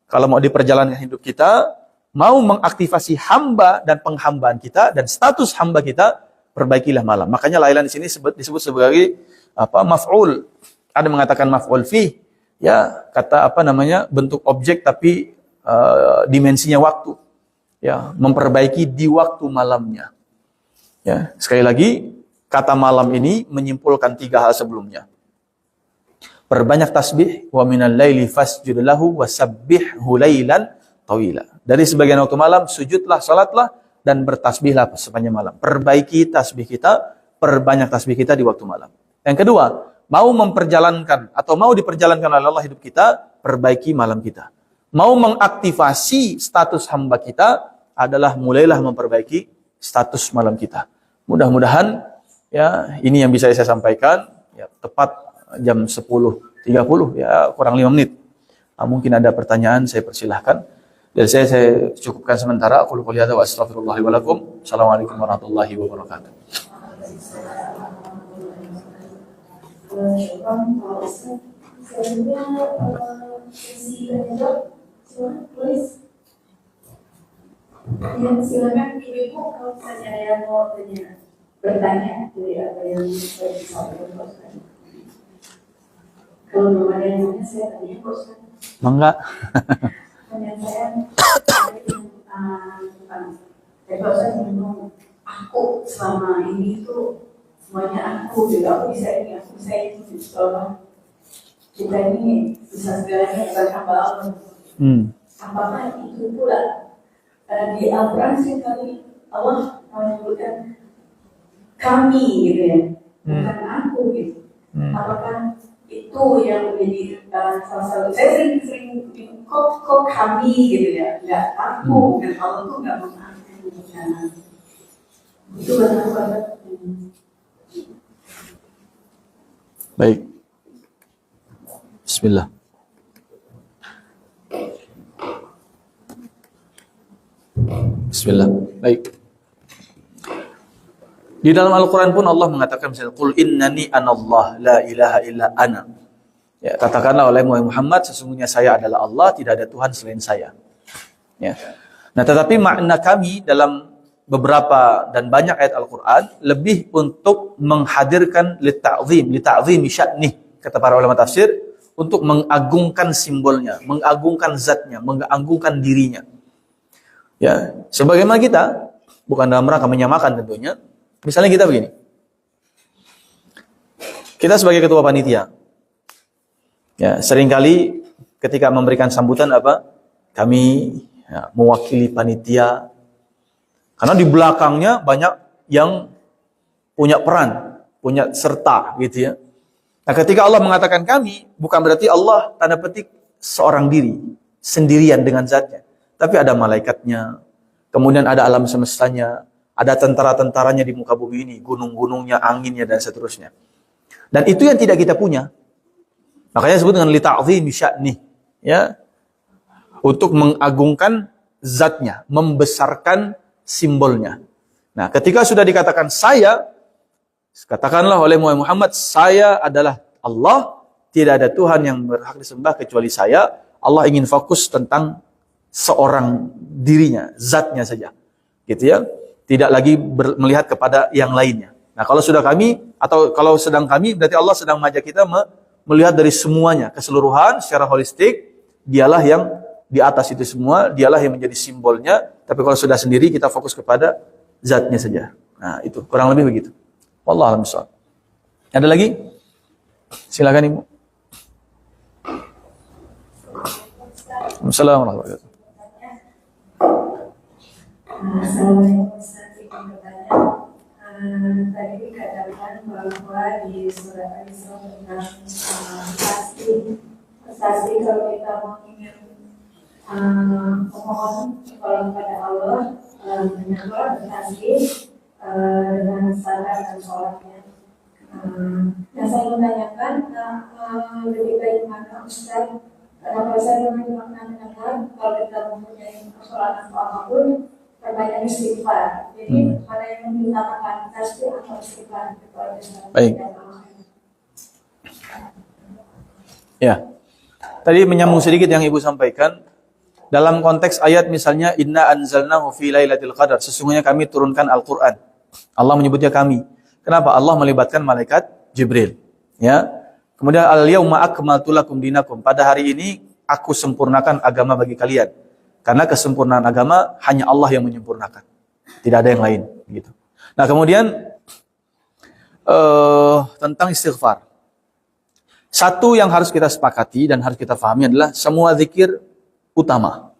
kalau mau diperjalankan hidup kita, mau mengaktifasi hamba dan penghambaan kita dan status hamba kita, perbaikilah malam. Makanya lailan di sini disebut sebagai maf'ul. Ada mengatakan maf'ul fi, ya, kata bentuk objek tapi dimensinya waktu. Ya, memperbaiki di waktu malamnya. Ya, sekali lagi kata malam ini menyimpulkan 3 hal sebelumnya. Perbanyak tasbih, wa minal laili fasjud lahu wasabbihhu lailan tawila. Dari sebagian waktu malam sujudlah, salatlah dan bertasbihlah sepanjang malam. Perbaiki tasbih kita, perbanyak tasbih kita di waktu malam. Yang kedua, mau memperjalankan atau mau diperjalankan oleh Allah hidup kita, perbaiki malam kita. Mau mengaktifasi status hamba kita adalah mulailah memperbaiki status malam kita. Mudah-mudahan ya, ini yang bisa saya sampaikan, ya, tepat jam 10.30, ya, kurang 5 menit. Mungkin ada pertanyaan, saya persilahkan. Dari saya cukupkan sementara. Aku qouli hadza wa astaghfirullah wa lakum. Assalamualaikum warahmatullahi wabarakatuh. Ya, silakan Ibu kalau saya mau bertanya dari apa yang saya sampaikan. Kalau belum ada yang nanya, saya tanya kok. Mangga. Pertanyaan saya tentang saya bingung. Aku selama ini tuh semuanya aku bisa ini, aku bisa itu. Soalnya kita ini bisa segalanya bukan hamba Allah. Apakah itu pula di Al-Quran sekali Allah menyebutkan kami gitu ya, bukan aku gitu. Apakah itu yang menjadi salah satu? Saya sering kok kami gitu ya, nggak aku, dan Allah tuh nggak mengakui itu benar-benar. Baik. Bismillah. Bismillah. Baik. Di dalam Al-Quran pun Allah mengatakan misalnya, Qul innani anallah la ilaha illa ana. Ya, katakanlah oleh Muhammad, sesungguhnya saya adalah Allah, tidak ada Tuhan selain saya. Ya. Nah, tetapi makna kami dalam beberapa dan banyak ayat Al-Quran lebih untuk menghadirkan lita'zim sya'nih, kata para ulama tafsir, untuk mengagungkan simbolnya, mengagungkan zatnya, mengagungkan dirinya. Ya, sebagaimana kita, bukan dalam rangka menyamakan tentunya. Misalnya kita begini. Kita sebagai ketua panitia, ya, seringkali ketika memberikan sambutan kami ya, mewakili panitia. Karena di belakangnya banyak yang punya peran, punya serta gitu ya. Nah, ketika Allah mengatakan kami, bukan berarti Allah tanda petik seorang diri, sendirian dengan zatnya. Tapi ada malaikatnya, kemudian ada alam semestanya, ada tentara-tentaranya di muka bumi ini, gunung-gunungnya, anginnya, dan seterusnya. Dan itu yang tidak kita punya. Makanya disebut dengan lita'zim sya'nih, ya, untuk mengagungkan zatnya, membesarkan simbolnya. Nah, ketika sudah dikatakan saya, katakanlah oleh Muhammad, saya adalah Allah, tidak ada Tuhan yang berhak disembah kecuali saya. Allah ingin fokus tentang seorang dirinya, zatnya saja. Gitu ya. Tidak lagi melihat kepada yang lainnya. Nah, kalau sudah kami, atau kalau sedang kami, berarti Allah sedang mengajak kita melihat dari semuanya, keseluruhan secara holistik, dialah yang di atas itu semua, dialah yang menjadi simbolnya. Tapi kalau sudah sendiri, kita fokus kepada zatnya saja. Nah, itu kurang lebih begitu. Wallahu a'lam bishawab. Ada lagi? Silakan Ibu. Assalamualaikum warahmatullahi wabarakatuh. Assalamualaikum warahmatullahi wabarakatuh. Tadi dikatakan bahwa di surat Al-Isra tentang pasti kalau kita mau ingin memohon kepada Allah menyembah bertasbih dengan salat dan sholatnya. Yang saya menanyakan lebih baik mana Ustaz? Karena saya pernah mendengar kalau kita mempunyai persoalan atau apapun perbanyak istighfar. Jadi mana yang mengutamakan tasbih atau istighfar? Baik. Ya. Tadi menyambung sedikit yang Ibu sampaikan. Dalam konteks ayat misalnya inna anzalnahu fi lailatul qadar. Sesungguhnya kami turunkan Al-Qur'an. Allah menyebutnya kami. Kenapa? Allah melibatkan malaikat Jibril. Ya. Kemudian al-yauma akmaltu lakum dinakum. Pada hari ini aku sempurnakan agama bagi kalian. Karena kesempurnaan agama hanya Allah yang menyempurnakan. Tidak ada yang lain, gitu. Nah, kemudian tentang istighfar. Satu yang harus kita sepakati dan harus kita pahami adalah semua zikir utama.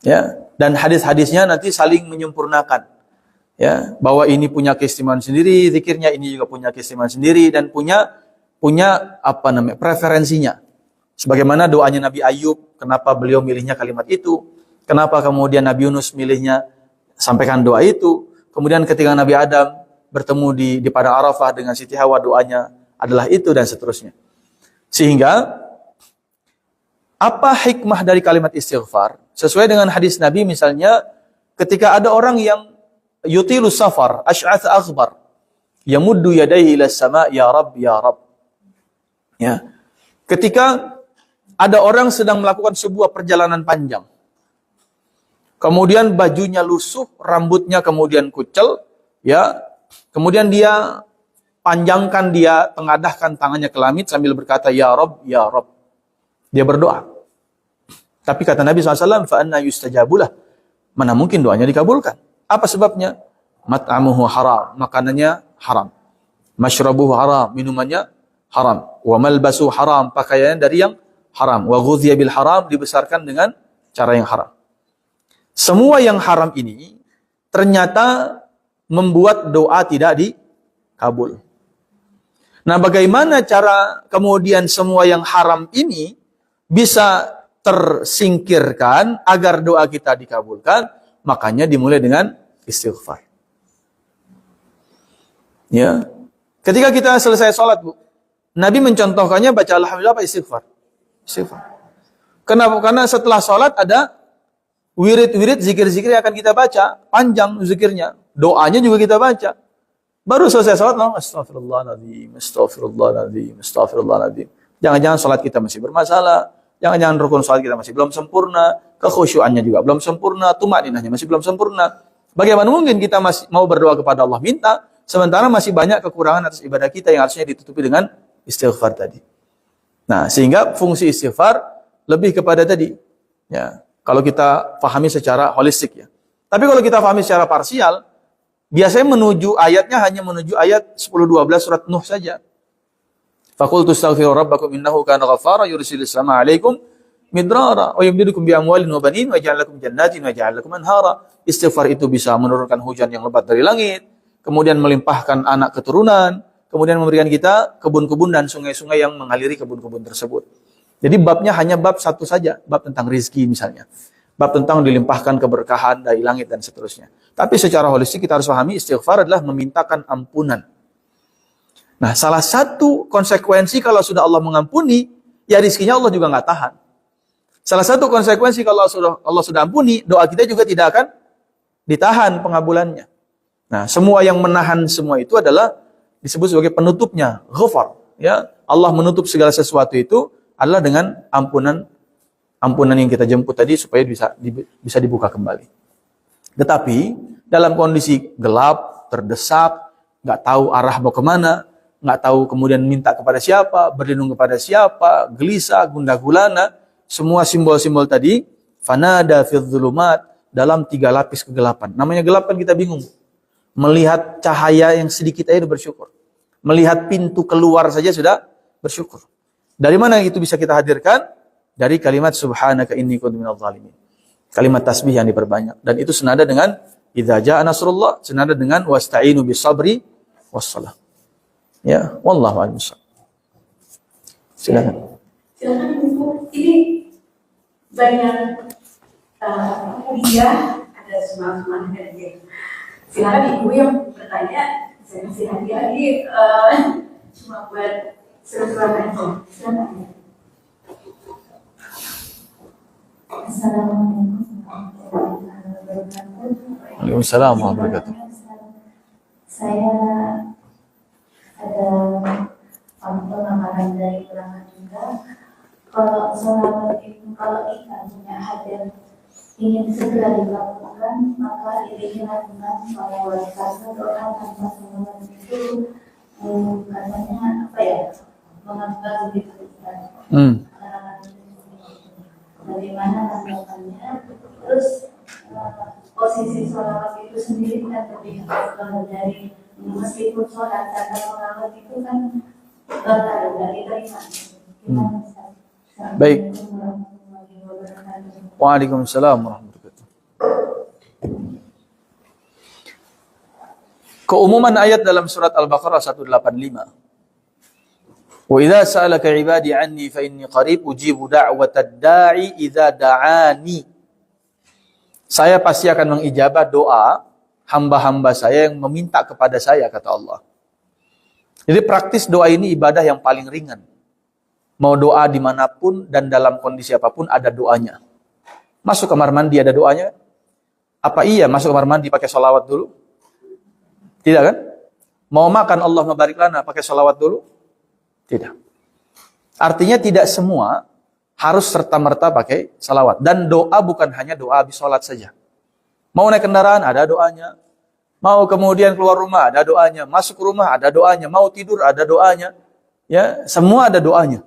Ya, dan hadis-hadisnya nanti saling menyempurnakan. Ya, bahwa ini punya keistimewaan sendiri, zikirnya ini juga punya keistimewaan sendiri dan punya preferensinya. Sebagaimana doanya Nabi Ayub, kenapa beliau milihnya kalimat itu? Kenapa kemudian Nabi Yunus milihnya sampaikan doa itu? Kemudian ketika Nabi Adam bertemu di padang Arafah dengan Siti Hawa, doanya adalah itu dan seterusnya. Sehingga apa hikmah dari kalimat istighfar? Sesuai dengan hadis Nabi misalnya, ketika ada orang yang yutilus safar, asy'ath akhbar, yamuddu yadayhi ila sama, ya Rabb, ya Rabb. Ya. Ketika ada orang sedang melakukan sebuah perjalanan panjang, kemudian bajunya lusuh, rambutnya kemudian kucel, ya, kemudian dia panjangkan, dia tengadahkan tangannya ke langit sambil berkata, ya Rabb, ya Rabb. Dia berdoa. Tapi kata Nabi SAW, fa anna yustajabulah. Mana mungkin doanya dikabulkan? Apa sebabnya? Mat'amuhu haram, makanannya haram. Mashrabuhu haram, minumannya haram. Wa malbasu haram, pakaiannya dari yang haram. Wa ghudhiya bil haram, dibesarkan dengan cara yang haram. Semua yang haram ini ternyata membuat doa tidak dikabul. Nah, bagaimana cara kemudian semua yang haram ini bisa tersingkirkan agar doa kita dikabulkan? Makanya dimulai dengan istighfar. Ya. Ketika kita selesai sholat, Bu, Nabi mencontohkannya baca alhamdulillah apa istighfar? Istighfar. Kenapa? Karena setelah sholat ada wirid-wirid zikir-zikir yang akan kita baca, panjang zikirnya, doanya juga kita baca. Baru selesai sholat, astagfirullahaladzim, astagfirullahaladzim, astagfirullahaladzim. Jangan-jangan sholat kita masih bermasalah, jangan-jangan rukun sholat kita masih belum sempurna, kekhusyuannya juga belum sempurna, tumakninahnya masih belum sempurna. Bagaimana mungkin kita masih mau berdoa kepada Allah minta, sementara masih banyak kekurangan atas ibadah kita yang harusnya ditutupi dengan istighfar tadi. Nah, sehingga fungsi istighfar lebih kepada tadi. Ya, kalau kita pahami secara holistik ya. Tapi kalau kita pahami secara parsial, biasanya menuju ayatnya hanya menuju ayat 10-12 surat Nuh saja. Faqultu astaghfiru rabbakum innahu kana ghaffara yursilis sama 'alaikum midrara wa yumdidukum bi amwalin wa banin wa yaj'al lakum jannatin wa yaj'al lakum anhara. Istighfar itu bisa menurunkan hujan yang lebat dari langit, kemudian melimpahkan anak keturunan, kemudian memberikan kita kebun-kebun dan sungai-sungai yang mengaliri kebun-kebun tersebut. Jadi babnya hanya bab satu saja, bab tentang rizki misalnya. Bab tentang dilimpahkan keberkahan dari langit dan seterusnya. Tapi secara holistik kita harus pahami istighfar adalah memintakan ampunan. Nah, salah satu konsekuensi kalau sudah Allah mengampuni, ya rizkinya Allah juga nggak tahan. Salah satu konsekuensi kalau Allah sudah ampuni, doa kita juga tidak akan ditahan pengabulannya. Nah, semua yang menahan semua itu adalah disebut sebagai penutupnya, ghafar. Ya, Allah menutup segala sesuatu itu adalah dengan ampunan yang kita jemput tadi supaya bisa dibuka kembali. Tetapi dalam kondisi gelap, terdesak, nggak tahu arah mau kemana, nggak tahu kemudian minta kepada siapa, berlindung kepada siapa, gelisah, gundah gulana, semua simbol-simbol tadi, fanada fil dzulumat, dalam 3 lapis kegelapan. Namanya gelap kan kita bingung. Melihat cahaya yang sedikit aja udah bersyukur. Melihat pintu keluar saja sudah bersyukur. Dari mana itu bisa kita hadirkan? Dari kalimat subhanaka inni kuntu minadh dhalimin. Kalimat tasbih yang diperbanyak. Dan itu senada dengan idza jaa nasrullah, senada dengan wasta'inu bisabri wassalah. Ya, wallahu a'lam. Silakan. Silakan Ibu. Ini banyak hadiah, ada semangat hadiah. Silakan Ibu yang bertanya, saya kasih hadiah ini cuma buat seru-seruan aja. Silakan. Assalamualaikum warahmatullahi wabarakatuh. Waalaikumsalam warahmatullahi wabarakatuh. Saya ada pemaparan dari ulama juga. Kalau sholawat itu, kalau kita punya hajat ingin segera dikabulkan, maka iringilah dengan sholawat. Karena doa tanpa sholawat itu katanya apa ya, mengabulkan begitu. Bagaimana tanggapannya? Terus posisi sholawat itu sendiri kan lebih dari meskipun sholat tanpa sholawat itu kan batal dari terima. Baik. Waalaikumsalam warahmatullahi wabarakatuh. Keumuman ayat dalam surat Al-Baqarah 185. Wa idza sa'alaka 'ibadi 'anni fa inni qarib ujibu da'watad da'i idza da'ani. Saya pasti akan mengijabah doa hamba-hamba saya yang meminta kepada saya, kata Allah. Jadi praktis doa ini ibadah yang paling ringan. Mau doa dimanapun dan dalam kondisi apapun ada doanya. Masuk kamar mandi ada doanya. Apa iya masuk kamar mandi pakai sholawat dulu? Tidak kan? Mau makan Allah mabarik lana pakai sholawat dulu? Tidak. Artinya tidak semua harus serta-merta pakai salawat. Dan doa bukan hanya doa habis sholat saja. Mau naik kendaraan ada doanya. Mau kemudian keluar rumah ada doanya. Masuk rumah ada doanya. Mau tidur ada doanya. Ya, semua ada doanya.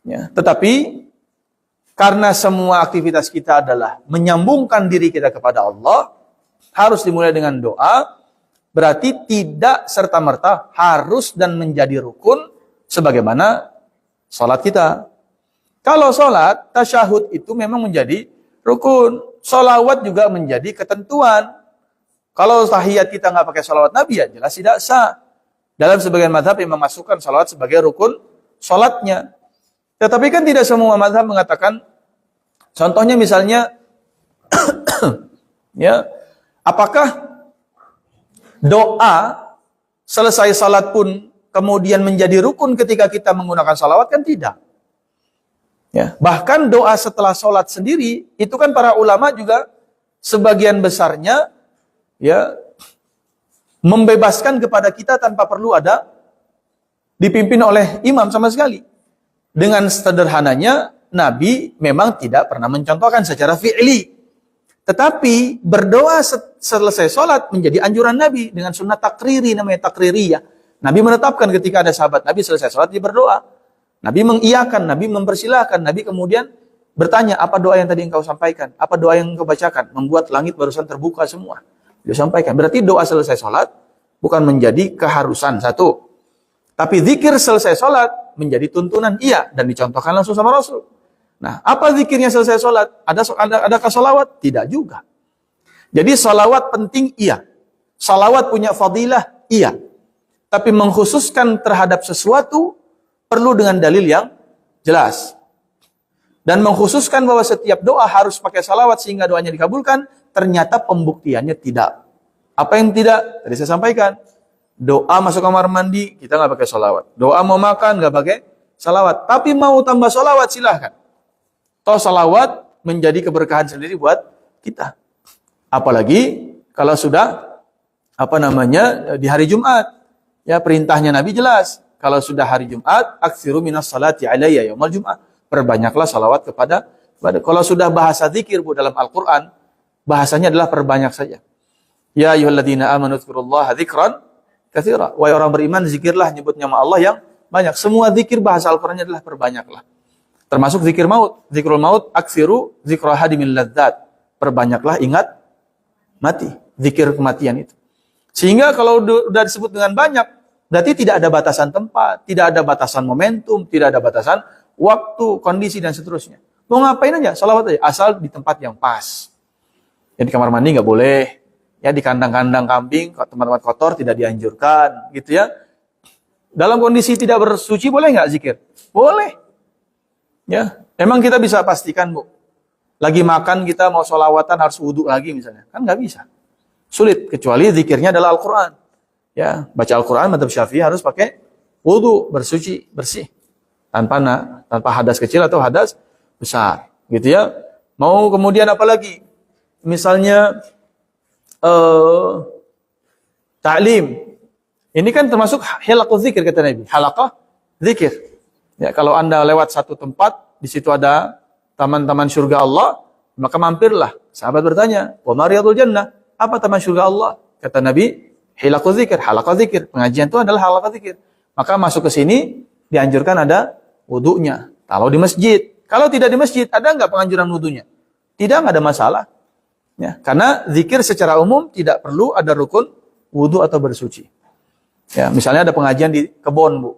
Ya, tetapi karena semua aktivitas kita adalah menyambungkan diri kita kepada Allah, harus dimulai dengan doa. Berarti tidak serta-merta harus dan menjadi rukun sebagaimana salat kita. Kalau salat, tasyahud itu memang menjadi rukun. Salawat juga menjadi ketentuan. Kalau tahiyat kita nggak pakai salawat Nabi, ya jelas tidak sah. Dalam sebagian mazhab yang memasukkan salawat sebagai rukun salatnya. Tetapi kan tidak semua mazhab mengatakan, contohnya misalnya, ya, apakah doa selesai salat pun kemudian menjadi rukun ketika kita menggunakan salawat? Kan tidak. Ya, bahkan doa setelah salat sendiri itu kan para ulama juga sebagian besarnya ya membebaskan kepada kita tanpa perlu ada dipimpin oleh imam sama sekali. Dengan sederhananya Nabi memang tidak pernah mencontohkan secara fi'li. Tetapi berdoa selesai sholat menjadi anjuran Nabi dengan sunnah takriri, namanya takririyah. Nabi menetapkan ketika ada sahabat Nabi selesai sholat dia berdoa. Nabi mengiyakan, Nabi mempersilahkan, Nabi kemudian bertanya, apa doa yang tadi engkau sampaikan? Apa doa yang engkau bacakan? Membuat langit barusan terbuka semua. Dia sampaikan. Berarti doa selesai sholat bukan menjadi keharusan, satu. Tapi zikir selesai sholat menjadi tuntunan, iya. Dan dicontohkan langsung sama Rasul. Nah, apa zikirnya selesai sholat? Adakah salawat? Tidak juga. Jadi salawat penting, iya. Salawat punya fadilah, iya. Tapi mengkhususkan terhadap sesuatu perlu dengan dalil yang jelas. Dan mengkhususkan bahwa setiap doa harus pakai salawat sehingga doanya dikabulkan, ternyata pembuktiannya tidak. Apa yang tidak? Tadi saya sampaikan. Doa masuk kamar mandi, kita nggak pakai salawat. Doa mau makan, nggak pakai salawat. Tapi mau tambah salawat, silahkan. Toh salawat menjadi keberkahan sendiri buat kita. Apalagi kalau sudah, di hari Jumat. Ya, perintahnya Nabi jelas. Kalau sudah hari Jumat, aksiru minas salati alayya yaumal Jum'ah. Perbanyaklah salawat kepada. Kalau sudah bahasa zikir Bu dalam Al-Quran, bahasanya adalah perbanyak saja. Ya ayyuhalladzina amanu dzkurullaha dzikran katsira. Wahai orang beriman, zikirlah, nyebut nama Allah yang banyak. Semua zikir bahasa Al-Qur'annya adalah perbanyaklah. Termasuk zikir maut. Zikrul maut, aksiru zikra hadimil ladzat. Perbanyaklah ingat mati. Zikir kematian itu. Sehingga kalau sudah disebut dengan banyak, berarti tidak ada batasan tempat, tidak ada batasan momentum, tidak ada batasan waktu, kondisi, dan seterusnya. Mau ngapain aja, salawat aja, asal di tempat yang pas. Ya di kamar mandi nggak boleh, ya di kandang-kandang kambing, tempat-tempat kotor tidak dianjurkan, gitu ya. Dalam kondisi tidak bersuci boleh nggak zikir? Boleh. Ya, emang kita bisa pastikan, Bu. Lagi makan kita mau sholawatan harus wudhu lagi misalnya, kan nggak bisa. Sulit, kecuali zikirnya adalah Al-Quran. Ya, baca Al-Quran, madzhab Syafi'i harus pakai wudu, bersuci, bersih. Tanpa hadas kecil atau hadas besar. Gitu ya. Mau kemudian apa lagi? Misalnya, ta'lim. Ini kan termasuk halaqah zikir, kata Nabi. Halaqah zikir. Ya, kalau Anda lewat satu tempat, di situ ada taman-taman surga Allah, maka mampirlah. Sahabat bertanya, wa ma riyadul jannah? Apa taman surga Allah? Kata Nabi, halaqah zikir. Pengajian itu adalah halaqah zikir. Maka masuk ke sini, dianjurkan ada wudunya. Kalau di masjid. Kalau tidak di masjid, ada nggak penganjuran wudunya? Tidak, nggak ada masalah. Ya, karena zikir secara umum tidak perlu ada rukun wudu atau bersuci. Ya, misalnya ada pengajian di kebun, Bu.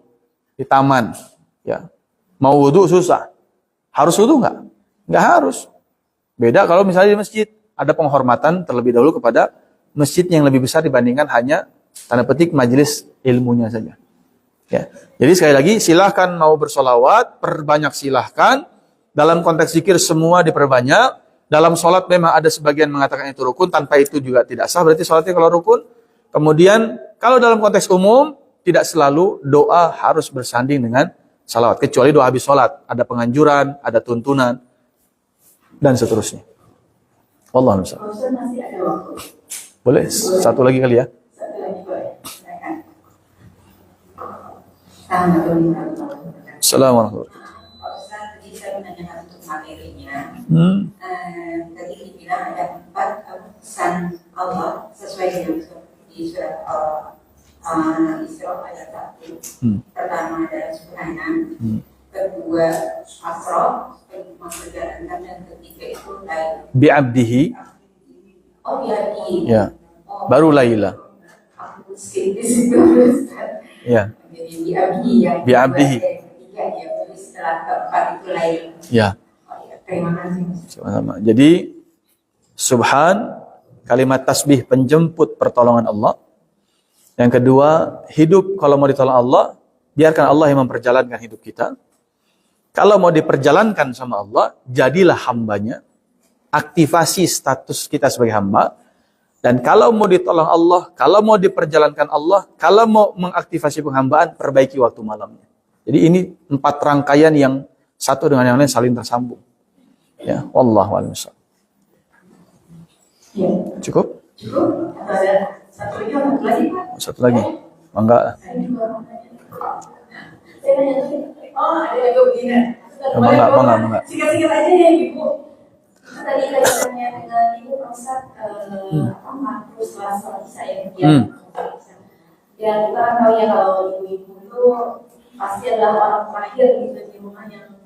Di taman. Ya. Mau wudu susah. Harus wudu nggak? Nggak harus. Beda kalau misalnya di masjid. Ada penghormatan terlebih dahulu kepada masjid yang lebih besar dibandingkan hanya tanda petik majelis ilmunya saja. Ya. Jadi sekali lagi silahkan mau bersolawat, perbanyak silahkan. Dalam konteks zikir semua diperbanyak. Dalam sholat memang ada sebagian mengatakan itu rukun, tanpa itu juga tidak sah. Berarti sholatnya kalau rukun. Kemudian kalau dalam konteks umum tidak selalu doa harus bersanding dengan salawat. Kecuali doa habis sholat. Ada penganjuran, ada tuntunan, dan seterusnya. Wallahu a'lam. Ustaz masih ada waktu. Boleh? Satu lagi kali ya. Satu lagi boleh. Silakan. Assalamualaikum warahmatullahi wabarakatuh. Assalamualaikum. Pak Ustaz, tadi saya menanyakan untuk materinya. Tadi dibilang ada 4 pesan Allah sesuai dengan di surat Al-Isra ayat 1. Pertama adalah subhanan, kedua asra, mengerjakan, dan ketiga itu lain. Bi'abdihi. Oh bi'abdihi. Ya. Baru Laila. Aku skip di situ, Ustaz. Ya. Jadi bi'abdihi yang Bi'abdihi. ketiga dia tulis setelah keempat itu lain. Ya. Oh, ya. Terima kasih. Sama-sama. Jadi subhan, kalimat tasbih penjemput pertolongan Allah. Yang kedua, hidup kalau mau ditolong Allah, biarkan Allah yang memperjalankan hidup kita. Kalau mau diperjalankan sama Allah, jadilah hambanya. Aktivasi status kita sebagai hamba. Dan kalau mau ditolong Allah, kalau mau diperjalankan Allah, kalau mau mengaktifasi penghambaan, perbaiki waktu malamnya. Jadi ini 4 rangkaian yang satu dengan yang lain saling tersambung. Ya, wallahu a'lam. Ya. Cukup? Cukup? Atau ada satu lagi, Pak? Satu lagi. Enggak. Saya juga mau tanya. Saya tanya tadi. Oh, ada lagi begini. Mangga. Singkat-singkat aja ya, Ibu. Tadi kaitannya dengan Ibu Ustaz, makro setelah sholat saya ya kita kan tahu ya kalau ibu-ibu itu pasti adalah orang terakhir gitu di rumah yang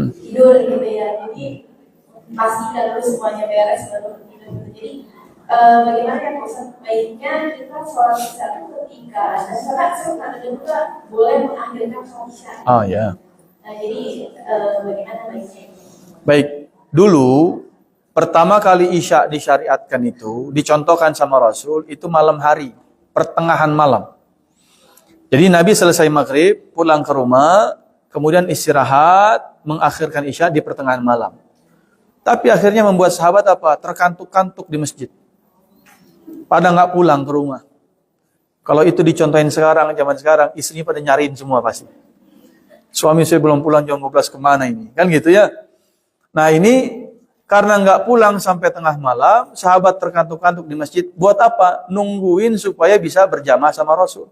tidur gitu ya. Jadi pastikan dulu semuanya beres baru tidur gitu. Jadi bagaimana kan Ustaz, baiknya kita sholat isya itu ketika ada sholat sunat dan juga boleh mengakhirkan sholat isya. Oh ya. Nah jadi bagaimana baiknya? Baik. Dulu pertama kali Isya disyariatkan itu dicontohkan sama Rasul itu malam hari, pertengahan malam. Jadi Nabi selesai maghrib pulang ke rumah, kemudian istirahat, mengakhirkan Isya di pertengahan malam. Tapi akhirnya membuat sahabat apa? Terkantuk-kantuk di masjid. Pada nggak pulang ke rumah. Kalau itu dicontohin sekarang, zaman sekarang, istrinya pada nyariin semua pasti. Suami saya belum pulang jam 12 kemana ini? Kan gitu ya. Nah ini karena nggak pulang sampai tengah malam, sahabat terkantuk-kantuk di masjid. Buat apa? Nungguin supaya bisa berjamaah sama Rasul.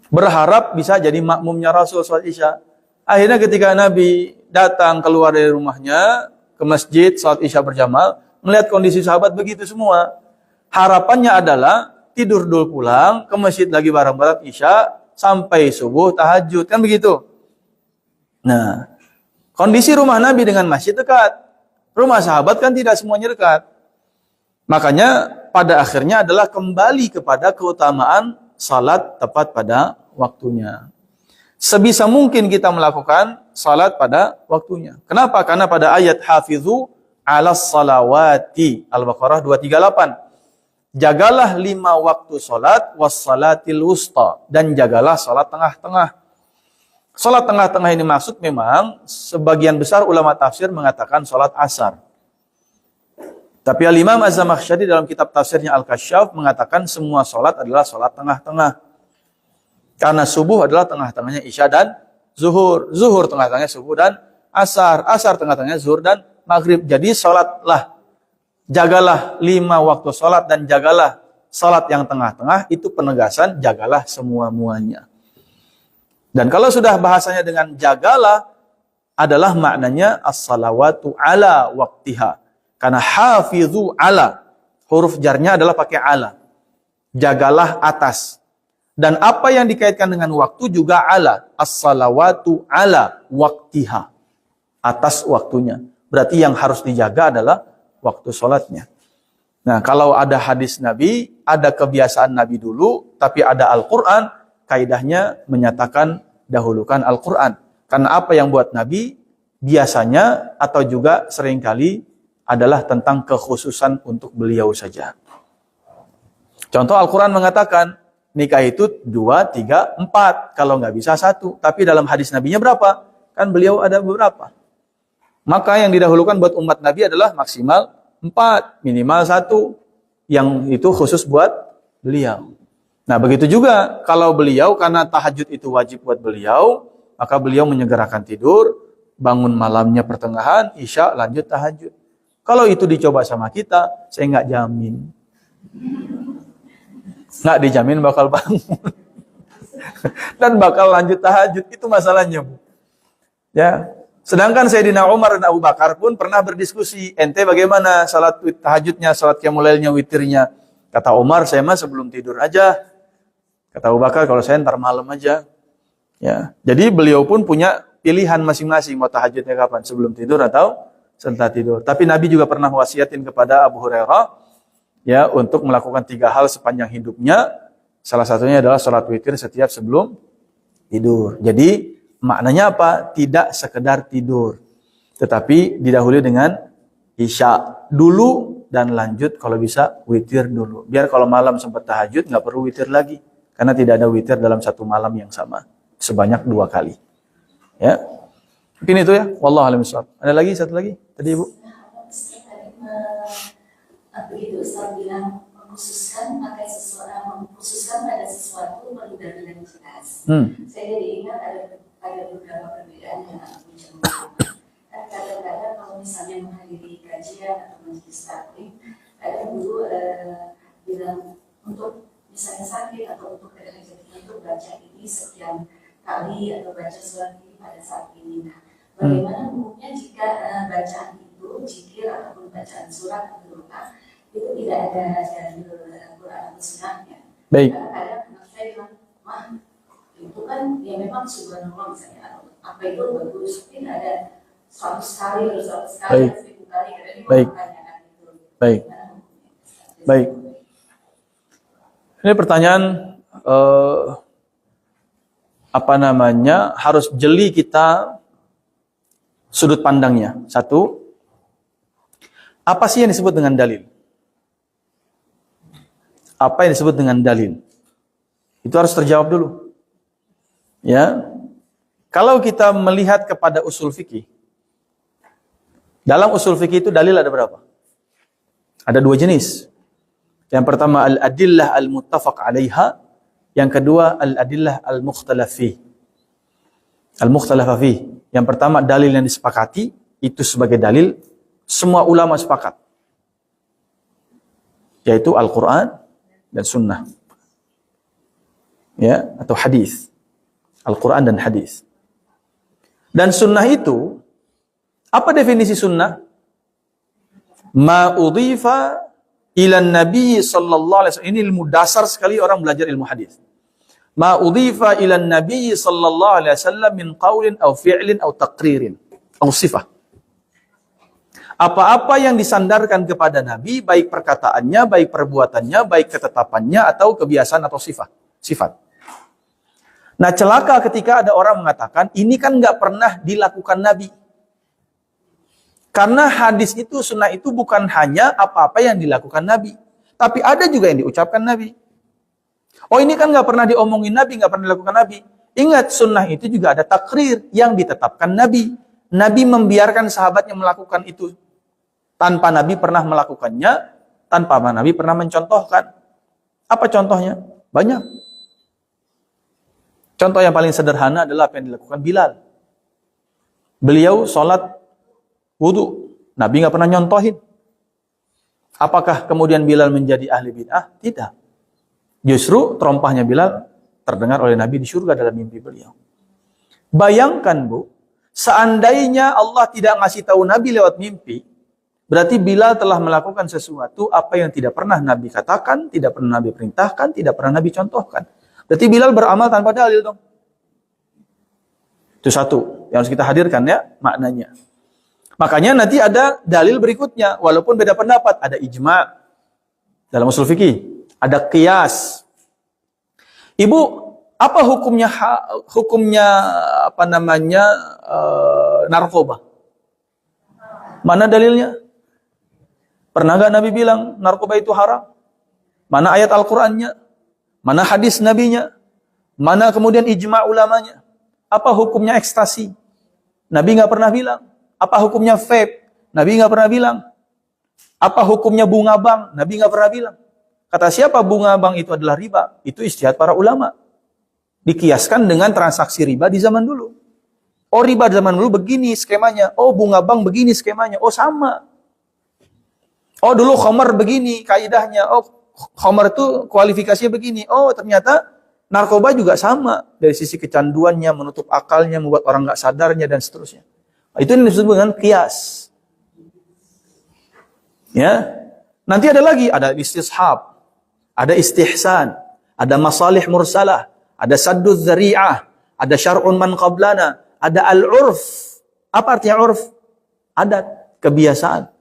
Berharap bisa jadi makmumnya Rasul sholat Isya. Akhirnya ketika Nabi datang keluar dari rumahnya ke masjid sholat Isya berjamaah, melihat kondisi sahabat begitu semua. Harapannya adalah tidur dulu pulang, ke masjid lagi bareng-bareng Isya, sampai subuh tahajud, kan begitu. Nah, kondisi rumah Nabi dengan masjid dekat. Rumah sahabat kan tidak semuanya dekat. Makanya pada akhirnya adalah kembali kepada keutamaan salat tepat pada waktunya. Sebisa mungkin kita melakukan salat pada waktunya. Kenapa? Karena pada ayat hafizu 'alas salawati Al-Baqarah 238. Jagalah 5 waktu salat wassalatil wusta, dan jagalah salat tengah-tengah. Salat tengah-tengah ini maksud memang sebagian besar ulama tafsir mengatakan salat asar. Tapi Al-Imam Az-Zamakhsyari dalam kitab tafsirnya Al-Kasyaf mengatakan semua salat adalah salat tengah-tengah. Karena subuh adalah tengah-tengahnya Isya dan zuhur. Zuhur tengah-tengahnya subuh dan asar. Asar tengah-tengahnya zuhur dan maghrib. Jadi salatlah, jagalah 5 waktu salat dan jagalah salat yang tengah-tengah. Itu penegasan jagalah semua-muanya. Dan kalau sudah bahasanya dengan jagalah, adalah maknanya as-salawatu ala waktiha. Karena hafizu ala, huruf jarnya adalah pakai ala. Jagalah atas. Dan apa yang dikaitkan dengan waktu juga ala. As-salawatu ala waktiha. Atas waktunya. Berarti yang harus dijaga adalah waktu sholatnya. Nah, kalau ada hadis Nabi, ada kebiasaan Nabi dulu, tapi ada Al-Quran, kaidahnya menyatakan dahulukan Al-Quran. Karena apa yang buat Nabi, biasanya atau juga seringkali adalah tentang kekhususan untuk beliau saja. Contoh Al-Quran mengatakan, nikah itu 2, 3, 4. Kalau nggak bisa 1. Tapi dalam hadis Nabinya berapa? Kan beliau ada beberapa. Maka yang didahulukan buat umat Nabi adalah maksimal 4. Minimal 1. Yang itu khusus buat beliau. Nah begitu juga kalau beliau, karena tahajud itu wajib buat beliau, maka beliau menyegerakan tidur, bangun malamnya pertengahan, Isya lanjut tahajud. Kalau itu dicoba sama kita, saya nggak jamin. Nggak dijamin bakal bangun. Dan bakal lanjut tahajud. Itu masalahnya, Bu. Ya. Sedangkan Sayyidina Umar dan Abu Bakar pun pernah berdiskusi. Ente bagaimana salat tahajudnya, salat qiyamul lailnya, witirnya? Kata Umar, saya mah sebelum tidur aja. Kata Abu Bakar, kalau saya ntar malam aja. Ya. Jadi beliau pun punya pilihan masing-masing. Mau tahajudnya kapan? Sebelum tidur atau setelah tidur. Tapi Nabi juga pernah wasiatin kepada Abu Hurairah, ya, untuk melakukan 3 hal sepanjang hidupnya. Salah satunya adalah salat witir setiap sebelum tidur. Jadi maknanya apa? Tidak sekedar tidur, tetapi didahului dengan Isya dulu dan lanjut kalau bisa witir dulu. Biar kalau malam sempat tahajud nggak perlu witir lagi, karena tidak ada witir dalam satu malam yang sama sebanyak 2 kali. Ya, mungkin itu ya. Wallahu a'lam bishawab. Ada lagi satu lagi tadi Ibu? Begitu Ustaz bilang mengkhususkan pakai sesuatu, mengkhususkan pada sesuatu perlu dalil yang jelas. Saya jadi ingat ada beberapa perbedaan yang aku jumpai. Kadang-kadang kalau misalnya menghadiri kajian atau majelis taklim, kadang dulu bilang untuk misalnya sakit atau untuk ada hajat tertentu baca ini sekian kali atau baca surat ini pada saat ini. Nah, bagaimana hukumnya jika bacaan itu, zikir ataupun bacaan surat atau doa itu tidak ada dalil Al-Quran atau Sunnahnya? Baik. Kadang-kadang anak saya bilang, mah itu kan ya memang subhanallah misalnya atau apa itu bagus, mungkin ada 100 kali atau 100 kali Baik. atau 1000 kali. Baik. Baik. Baik. Ini pertanyaan harus jeli kita sudut pandangnya. Satu, apa sih yang disebut dengan dalil? Apa yang disebut dengan dalil? Itu harus terjawab dulu. Ya. Kalau kita melihat kepada usul fikih, dalam usul fikih itu dalil ada berapa? Ada 2 jenis. Yang pertama al-adillah al-muttafaq 'alaiha, yang kedua al-adillah al-mukhtalaf fi. Al-mukhtalaf fi. Yang pertama dalil yang disepakati, itu sebagai dalil semua ulama sepakat. Yaitu Al-Qur'an dan Sunnah. Ya, atau hadis. Al-Qur'an dan hadis. Dan Sunnah itu, apa definisi Sunnah? Ma udhifa ilan nabi sallallahu alaihi wasallam. Ini ilmu dasar sekali orang belajar ilmu hadis. Ma udhifa ilan nabi sallallahu alaihi wasallam min qaulin aw fi'lin aw taqririn aw sifah. Apa-apa yang disandarkan kepada Nabi, baik perkataannya, baik perbuatannya, baik ketetapannya, atau kebiasaan atau sifat. Nah, celaka ketika ada orang mengatakan, ini kan nggak pernah dilakukan Nabi. Karena hadis itu, sunnah itu bukan hanya apa-apa yang dilakukan Nabi. Tapi ada juga yang diucapkan Nabi. Oh, ini kan nggak pernah diomongin Nabi, nggak pernah dilakukan Nabi. Ingat, sunnah itu juga ada takrir yang ditetapkan Nabi. Nabi membiarkan sahabatnya melakukan itu tanpa Nabi pernah melakukannya, tanpa Nabi pernah mencontohkan. Apa contohnya? Banyak. Contoh yang paling sederhana adalah apa yang dilakukan Bilal. Beliau sholat wudu. Nabi nggak pernah nyontohin. Apakah kemudian Bilal menjadi ahli bid'ah? Tidak. Justru terompahnya Bilal terdengar oleh Nabi di surga dalam mimpi beliau. Bayangkan, Bu, seandainya Allah tidak ngasih tahu Nabi lewat mimpi, berarti Bilal telah melakukan sesuatu apa yang tidak pernah Nabi katakan, tidak pernah Nabi perintahkan, tidak pernah Nabi contohkan. Berarti Bilal beramal tanpa dalil dong. Itu satu yang harus kita hadirkan ya maknanya. Makanya nanti ada dalil berikutnya, walaupun beda pendapat, ada ijma' dalam usul fikih, ada qiyas. Ibu, apa hukumnya narkoba? Mana dalilnya? Pernah gak Nabi bilang narkoba itu haram? Mana ayat Al-Qur'annya? Mana hadis Nabinya? Mana kemudian ijma' ulamanya? Apa hukumnya ekstasi? Nabi gak pernah bilang. Apa hukumnya vape? Nabi gak pernah bilang. Apa hukumnya bunga bank? Nabi gak pernah bilang. Kata siapa bunga bank itu adalah riba? Itu ijtihad para ulama. Dikiaskan dengan transaksi riba di zaman dulu. Oh, riba di zaman dulu begini skemanya. Oh, bunga bank begini skemanya. Oh, sama. Oh, dulu khamar begini kaidahnya. Oh, khamar itu kualifikasinya begini. Oh, ternyata narkoba juga sama. Dari sisi kecanduannya, menutup akalnya, membuat orang nggak sadarnya, dan seterusnya. Itu yang disebut dengan qiyas. Ya. Nanti ada lagi, ada istishab, ada istihsan, ada masalih mursalah, ada sadduz zari'ah, ada syar'un man qablana, ada al-urf. Apa artinya urf? Adat, kebiasaan.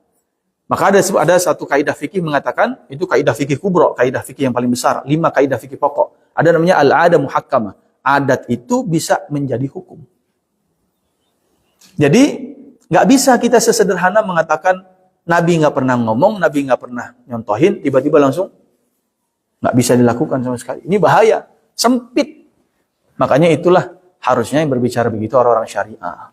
Maka ada satu kaidah fikih mengatakan, itu kaidah fikih kubro, kaidah fikih yang paling besar, 5 kaidah fikih pokok. Ada namanya al-'adah muhakkamah. Adat itu bisa menjadi hukum. Jadi, nggak bisa kita sesederhana mengatakan, Nabi nggak pernah ngomong, Nabi nggak pernah nyontohin, tiba-tiba langsung nggak bisa dilakukan sama sekali. Ini bahaya, sempit. Makanya itulah harusnya yang berbicara begitu orang-orang syariah.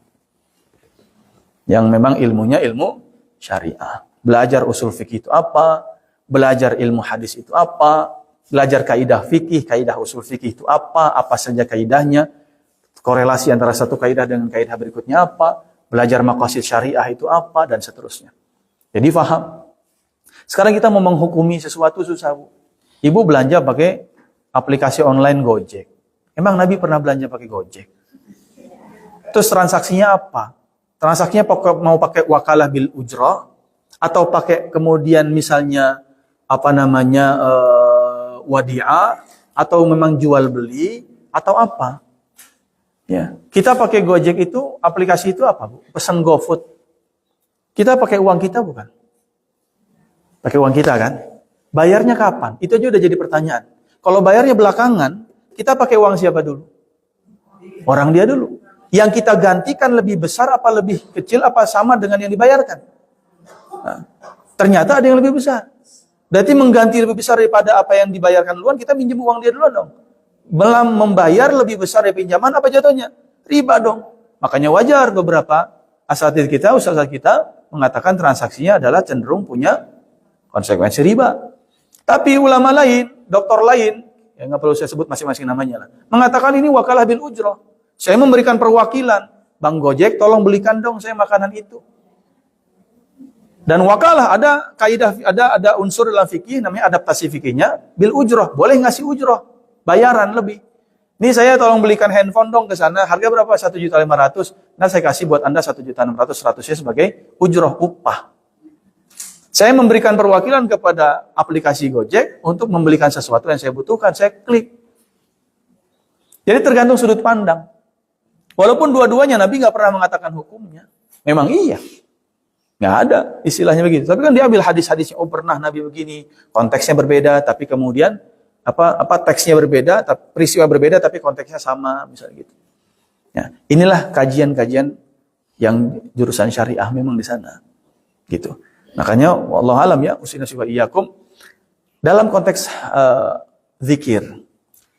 Yang memang ilmunya ilmu syariah. Belajar usul fikih itu apa, belajar ilmu hadis itu apa, belajar kaidah fikih, kaidah usul fikih itu apa saja kaidahnya, korelasi antara satu kaidah dengan kaidah berikutnya apa, belajar maqasid syariah itu apa, dan seterusnya. Jadi faham. Sekarang kita mau menghukumi sesuatu susah, Bu. Ibu belanja pakai aplikasi online Gojek. Emang Nabi pernah belanja pakai Gojek? Terus transaksinya apa? Transaksinya mau pakai wakalah bil ujrah, atau pakai kemudian misalnya wadi'ah, atau memang jual beli, atau apa? Ya, kita pakai Gojek itu, aplikasi itu apa, Bu? Pesan GoFood. Kita pakai uang kita bukan? Pakai uang kita kan? Bayarnya kapan? Itu aja udah jadi pertanyaan. Kalau bayarnya belakangan, kita pakai uang siapa dulu? Orang dia dulu. Yang kita gantikan lebih besar apa lebih kecil apa sama dengan yang dibayarkan? Nah, ternyata ada yang lebih besar. Berarti mengganti lebih besar daripada apa yang dibayarkan duluan, kita minjem uang dia duluan dong. Membayar lebih besar dari pinjaman, apa jatuhnya? Riba dong. Makanya wajar beberapa asatidz kita, ustaz kita mengatakan transaksinya adalah cenderung punya konsekuensi riba. Tapi ulama lain, doktor lain, ya nggak perlu saya sebut masing-masing namanya lah, mengatakan ini wakalah bil ujrah. Saya memberikan perwakilan, Bang Gojek tolong belikan dong saya makanan itu. Dan wakalah ada kaidah, ada unsur dalam fikih namanya adaptasi fikihnya bil ujrah, boleh ngasih ujrah, bayaran lebih. Ini saya tolong belikan handphone dong ke sana, harga berapa? 1.500.000. Nah saya kasih buat Anda 1.600.000, 100-nya sebagai ujrah, upah. Saya memberikan perwakilan kepada aplikasi Gojek untuk membelikan sesuatu yang saya butuhkan. Saya klik. Jadi tergantung sudut pandang. Walaupun dua-duanya Nabi nggak pernah mengatakan hukumnya. Memang iya. Nggak ada istilahnya begitu. Tapi kan dia ambil hadis-hadisnya. Oh pernah Nabi begini. Konteksnya berbeda. Tapi kemudian teksnya berbeda. Peristiwa berbeda tapi konteksnya sama. Misalnya gitu. Ya, inilah kajian-kajian yang jurusan syariah memang di sana. Gitu. Makanya wallahu alam ya, usina wa iyyakum. Dalam konteks zikir,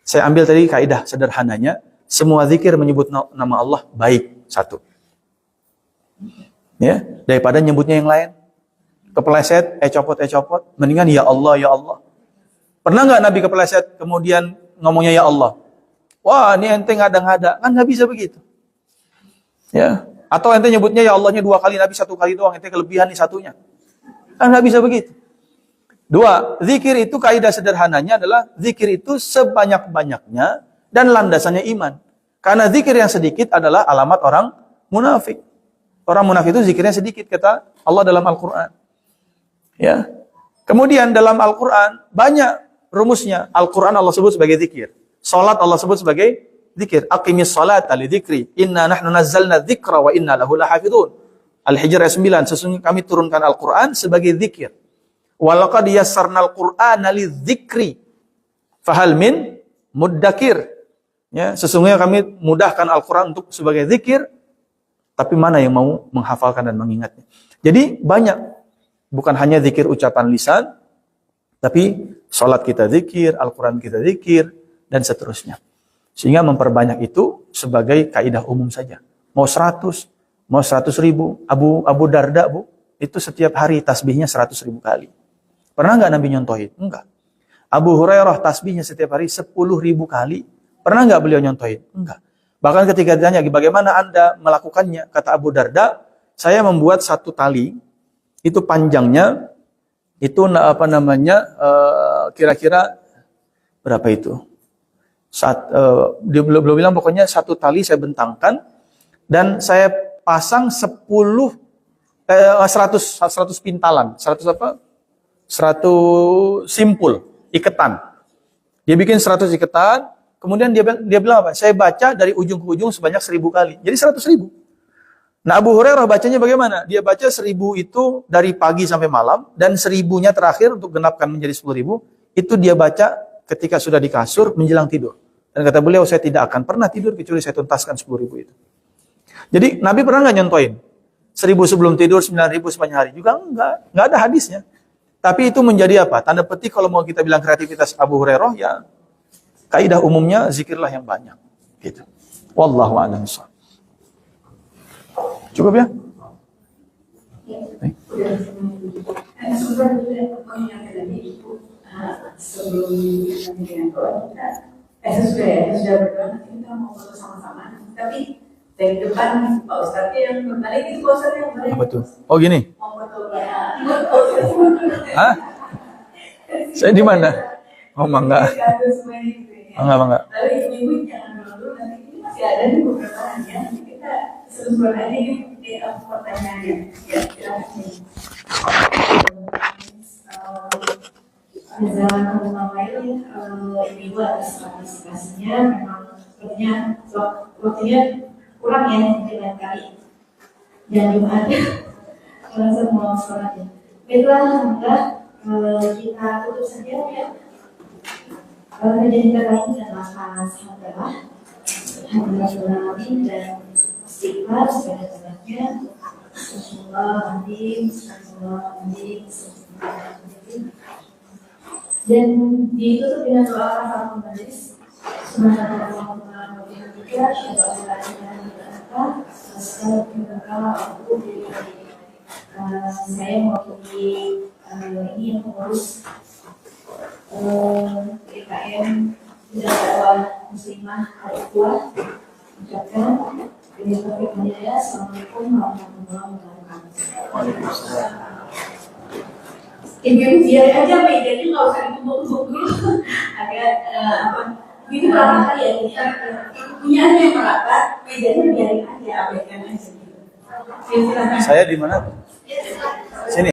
saya ambil tadi kaidah sederhananya, semua zikir menyebut nama Allah baik, satu. Ya, daripada nyebutnya yang lain. Kepeleset, copot, mendingan ya Allah, ya Allah. Pernah nggak Nabi kepeleset kemudian ngomongnya ya Allah? Wah, ini ente ngada-ngada, kan nggak bisa begitu. Ya, atau ente nyebutnya ya Allahnya 2 kali, Nabi 1 kali doang, ente kelebihan nih satunya. Kan nggak bisa begitu. 2, zikir itu kaidah sederhananya adalah zikir itu sebanyak-banyaknya dan landasannya iman. Karena zikir yang sedikit adalah alamat orang munafik. Orang munafik itu zikirnya sedikit, kata Allah dalam Al-Quran. Ya. Kemudian dalam Al-Quran banyak rumusnya. Al-Quran Allah sebut sebagai zikir. Salat Allah sebut sebagai zikir. Aqimis salata li dzikri. Inna nahnu nazzalna dzikra wa inna lahu lahafizun. Al-Hijr ayat 9, sesungguhnya kami turunkan Al-Quran sebagai zikir. Walaqad yassarnal Qur'ana lidzikri fahal min muddakir. Ya, sesungguhnya kami mudahkan Al-Quran untuk sebagai zikir, tapi mana yang mau menghafalkan dan mengingatnya. Jadi banyak, bukan hanya zikir ucapan lisan, tapi salat kita zikir, Al-Quran kita zikir, dan seterusnya. Sehingga memperbanyak itu sebagai kaidah umum saja. Mau 100, mau 100.000. Abu Darda, Bu, itu setiap hari tasbihnya 100.000 kali. Pernah nggak Nabi nyontohin? Enggak. Abu Hurairah tasbihnya setiap hari 10.000 kali. Pernah nggak beliau nyontohin? Enggak. Bahkan ketika ditanya, bagaimana Anda melakukannya? Kata Abu Darda, saya membuat satu tali, itu panjangnya, itu kira-kira berapa itu? Dia belum bilang, pokoknya satu tali saya bentangkan, dan saya pasang 100 pintalan. 100 simpul, iketan. Dia bikin 100 iketan, kemudian dia bilang apa? Saya baca dari ujung ke ujung sebanyak 1000 kali. Jadi 100.000. Nah Abu Hurairah bacanya bagaimana? Dia baca 1000 itu dari pagi sampai malam, dan 1000-nya terakhir untuk genapkan menjadi 10.000, itu dia baca ketika sudah di kasur menjelang tidur. Dan kata beliau, saya tidak akan pernah tidur kecuali saya tuntaskan 10.000 itu. Jadi Nabi pernah nggak nyontoin? 1000 sebelum tidur, 9.000 sepanjang hari? Juga nggak ada hadisnya. Tapi itu menjadi apa? Tanda petik kalau mau kita bilang kreativitas Abu Hurairah, ya kaidah umumnya zikirlah yang banyak. Gitu. Wallahu a'lam bishawab. Cukup ya? Sebelum dengan doa kita, sudah berdoa, kita mau foto sama-sama. Tapi dari depan Pak Ustadz yang berbalik itu Pak Ustadz yang berbalik. Apa tuh? Oh gini. Mau foto ya. Hah? Saya di mana? Oh mangga. Mangga. Lalu ibu jangan dulu, nanti ini masih ada nih beberapa hanya kita sebelum ini pertanyaannya. Ya, terima kasih. Dalam lain, ibu atas partisipasinya memang sepertinya waktunya kurang ya, mungkin kali. Dan juga ada langsung mau sholat ya. Baiklah, alhamdulillah kita tutup saja ya. Kajian kita kali ini adalah alhamdulillah, alhamdulillah dan istighfar sebanyak-banyaknya. Bismillahirrahmanirrahim. Dan ditutup dengan doa kafaratul majelis. Subhanallah wa bihamdihi asyhadu an la ilaha illa anta astaghfiruka wa atubu ilaik. Saya mewakili ini yang mengurus PKM Bidang Dakwah Muslimah Al-Ikhwah, ucapkan Assalamualaikum warahmatullahi wabarakatuh. Ibu biar aja bedanya nggak usah ditumpuk-tumpuk dulu. Agak gitu berapa kali ya kita punya yang merapat, bedanya biarin aja, abaikan aja. Saya di mana? Sini.